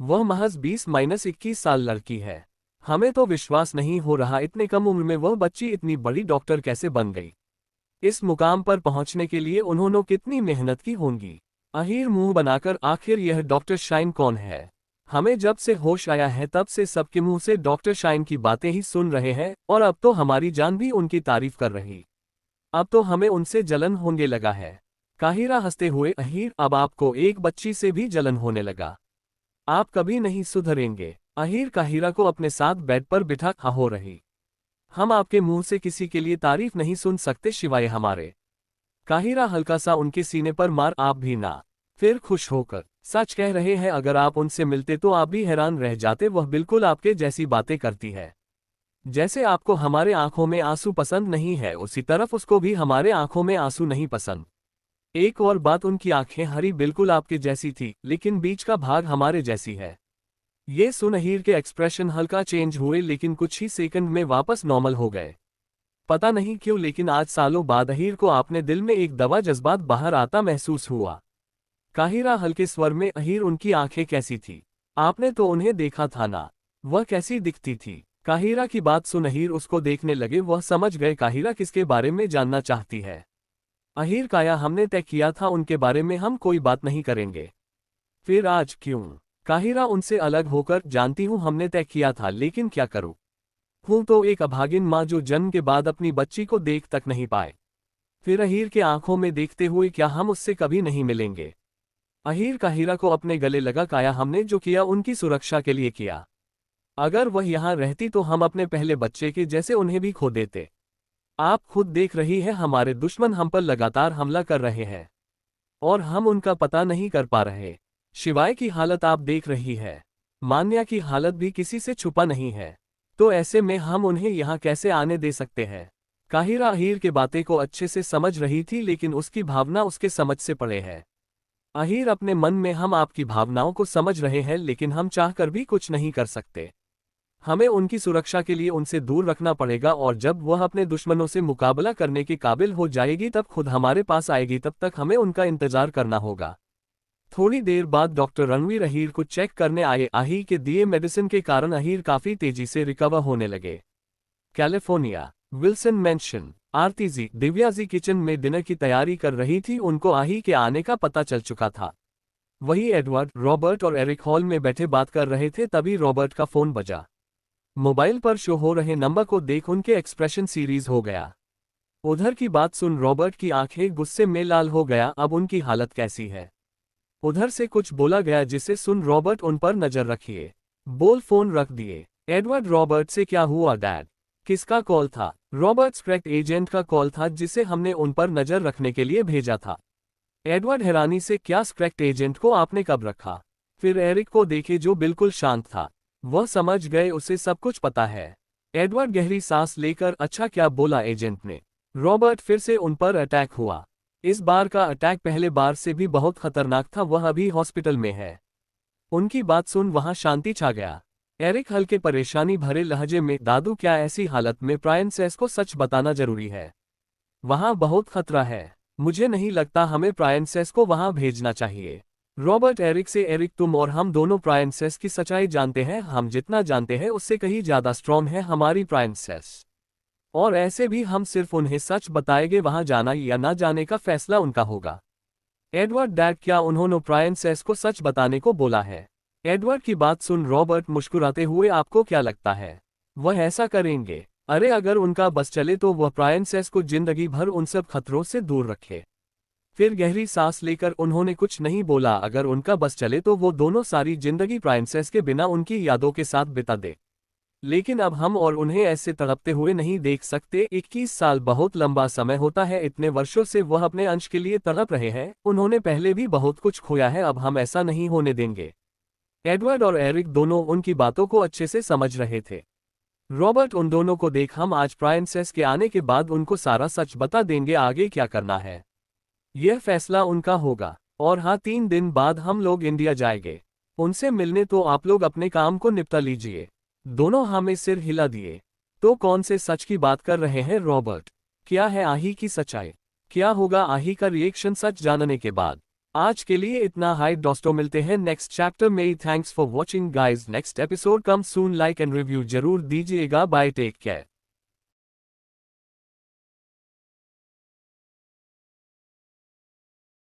वह महज 20-21 साल लड़की है। हमें तो विश्वास नहीं हो रहा इतने कम उम्र में वह बच्ची इतनी बड़ी डॉक्टर कैसे बन गई। इस मुकाम पर पहुंचने के लिए उन्होंने कितनी मेहनत की होंगी। अहीर मुंह बनाकर, आखिर यह डॉक्टर शाइन कौन है? हमें जब से होश आया है तब से सबके मुंह से डॉक्टर शाइन की बातें ही सुन रहे हैं, और अब तो हमारी जान भी उनकी तारीफ कर रही। अब तो हमें उनसे जलन होने लगा है। काहिरा हंसते हुए, अहीर अब आपको एक बच्ची से भी जलन होने लगा। आप कभी नहीं सुधरेंगे। अहीर काहिरा को अपने साथ बेड पर बिठा हो रही। हम आपके मुंह से किसी के लिए तारीफ नहीं सुन सकते सिवाय हमारे। काहिरा हल्का सा उनके सीने पर मार, आप भी ना। फिर खुश होकर, सच कह रहे हैं, अगर आप उनसे मिलते तो आप भी हैरान रह जाते। वह बिल्कुल आपके जैसी बातें करती है। जैसे आपको हमारे आंखों में आंसू पसंद नहीं है, उसी तरफ उसको भी हमारे आंखों में आंसू नहीं पसंद। एक और बात, उनकी आंखें हरी बिल्कुल आपके जैसी थी, लेकिन बीच का भाग हमारे जैसी है। ये सुन अहीर के एक्सप्रेशन हल्का चेंज हुए, लेकिन कुछ ही सेकंड में वापस नॉर्मल हो गए। पता नहीं क्यों, लेकिन आज सालों बाद अहीर को आपने दिल में एक दवा जज्बात बाहर आता महसूस हुआ। काहिरा हल्के स्वर में, अहीर उनकी आंखें कैसी थी? आपने तो उन्हें देखा था ना, वह कैसी दिखती थी? काहिरा की बात सुन अहीर उसको देखने लगे। वह समझ गए काहिरा किसके बारे में जानना चाहती है। अहीर, काया, हमने तय किया था उनके बारे में हम कोई बात नहीं करेंगे। फिर आज क्यों? काहिरा उनसे अलग होकर, जानती हूं हमने तय किया था, लेकिन क्या करूं? हूं तो एक अभागिन माँ जो जन्म के बाद अपनी बच्ची को देख तक नहीं पाए। फिर अहीर के आंखों में देखते हुए, क्या हम उससे कभी नहीं मिलेंगे? अहीर काहिरा को अपने गले लगा, काया, हमने जो किया उनकी सुरक्षा के लिए किया। अगर वह यहाँ रहती तो हम अपने पहले बच्चे के जैसे उन्हें भी खो देते। आप खुद देख रही है, हमारे दुश्मन हम पर लगातार हमला कर रहे हैं, और हम उनका पता नहीं कर पा रहे। शिवाय की हालत आप देख रही है, मान्या की हालत भी किसी से छुपा नहीं है। तो ऐसे में हम उन्हें यहाँ कैसे आने दे सकते हैं? काहिरा अहीर के बातें को अच्छे से समझ रही थी, लेकिन उसकी भावना उसके समझ से परे है। अहीर अपने मन में, हम आपकी भावनाओं को समझ रहे हैं, लेकिन हम चाहकर भी कुछ नहीं कर सकते। हमें उनकी सुरक्षा के लिए उनसे दूर रखना पड़ेगा, और जब वह अपने दुश्मनों से मुकाबला करने के काबिल हो जाएगी तब खुद हमारे पास आएगी। तब तक हमें उनका इंतजार करना होगा। थोड़ी देर बाद डॉक्टर रणवीर अहीर को चेक करने आए। अहीर के दिए मेडिसिन के कारण अहीर काफी तेजी से रिकवर होने लगे। California, Wilson mansion. Aarti ji, Divya ji kitchen में डिनर की तैयारी कर रही थी। उनको अहीर के आने का पता चल चुका था। वही एडवर्ड, रॉबर्ट और एरिक हॉल में बैठे बात कर रहे थे, तभी रॉबर्ट का फोन बजा। मोबाइल पर शो हो रहे नंबर को देख उनके एक्सप्रेशन सीरीज हो गया। उधर की बात सुन रॉबर्ट की आंखें गुस्से में लाल हो गया। अब उनकी हालत कैसी है? उधर से कुछ बोला गया, जिसे सुन रॉबर्ट उन पर नजर रखिए। बोल फोन रख दिए। एडवर्ड, रॉबर्ट से क्या हुआ डैड? किसका कॉल था? रॉबर्ट, स्क्रेक्ट एजेंट का कॉल था, जिसे हमने उन पर नजर रखने के लिए भेजा था। एडवर्ड हैरानी से, क्या स्क्रेक्ट एजेंट को आपने कब रखा? फिर एरिक को देखे जो बिल्कुल शांत था। वह समझ गए उसे सब कुछ पता है। एडवर्ड गहरी सांस लेकर, अच्छा क्या बोला एजेंट ने? रॉबर्ट फिर से उन पर अटैक हुआ। इस बार का अटैक पहले बार से भी बहुत खतरनाक था। वह अभी हॉस्पिटल में है। उनकी बात सुन वहां शांति छा गया। एरिक हल्के परेशानी भरे लहजे में, दादू क्या ऐसी हालत में प्रायंसेस को सच बताना जरूरी है? वहां बहुत खतरा है। मुझे नहीं लगता हमें प्रायंसेस को वहां भेजना चाहिए। रॉबर्ट एरिक से, एरिक तुम और हम दोनों प्रायंसेस की सच्चाई जानते हैं। हम जितना जानते हैं उससे कहीं ज्यादा स्ट्रॉन्ग है हमारी प्रायंसेस। और ऐसे भी हम सिर्फ उन्हें सच बताएंगे। वहां जाना या ना जाने का फैसला उनका होगा। एडवर्ड डैड, क्या उन्होंने प्रायंसेस को सच बताने को बोला है? एडवर्ड की बात सुन रॉबर्ट मुस्कुराते हुए, आपको क्या लगता है वह ऐसा करेंगे? अरे अगर उनका बस चले तो वह प्रायंसेस को जिंदगी भर उन सब खतरों से दूर रखे। फिर गहरी सांस लेकर उन्होंने कुछ नहीं बोला। अगर उनका बस चले तो वो दोनों सारी जिंदगी प्रायंसेस के बिना उनकी यादों के साथ बिता दे। लेकिन अब हम और उन्हें ऐसे तड़पते हुए नहीं देख सकते। 21 साल बहुत लंबा समय होता है। इतने वर्षों से वह अपने अंश के लिए तड़प रहे हैं। उन्होंने पहले भी बहुत कुछ खोया है। अब हम ऐसा नहीं होने देंगे। एडवर्ड और एरिक दोनों उनकी बातों को अच्छे से समझ रहे थे। रॉबर्ट, उन दोनों को देख, हम आज प्रायंसेस के आने के बाद उनको सारा सच बता देंगे। आगे क्या करना है यह फैसला उनका होगा। और हाँ, 3 दिन बाद हम लोग इंडिया जाएंगे उनसे मिलने। तो आप लोग अपने काम को निपटा लीजिए। दोनों हमें सिर हिला दिए। तो कौन से सच की बात कर रहे हैं रॉबर्ट? क्या है आही की सच्चाई? क्या होगा आही का रिएक्शन सच जानने के बाद? आज के लिए इतना। हाई दोस्तों, मिलते हैं नेक्स्ट चैप्टर में। Thanks for watching guys. Next episode come soon. Like and review जरूर दीजिएगा। Bye, take care.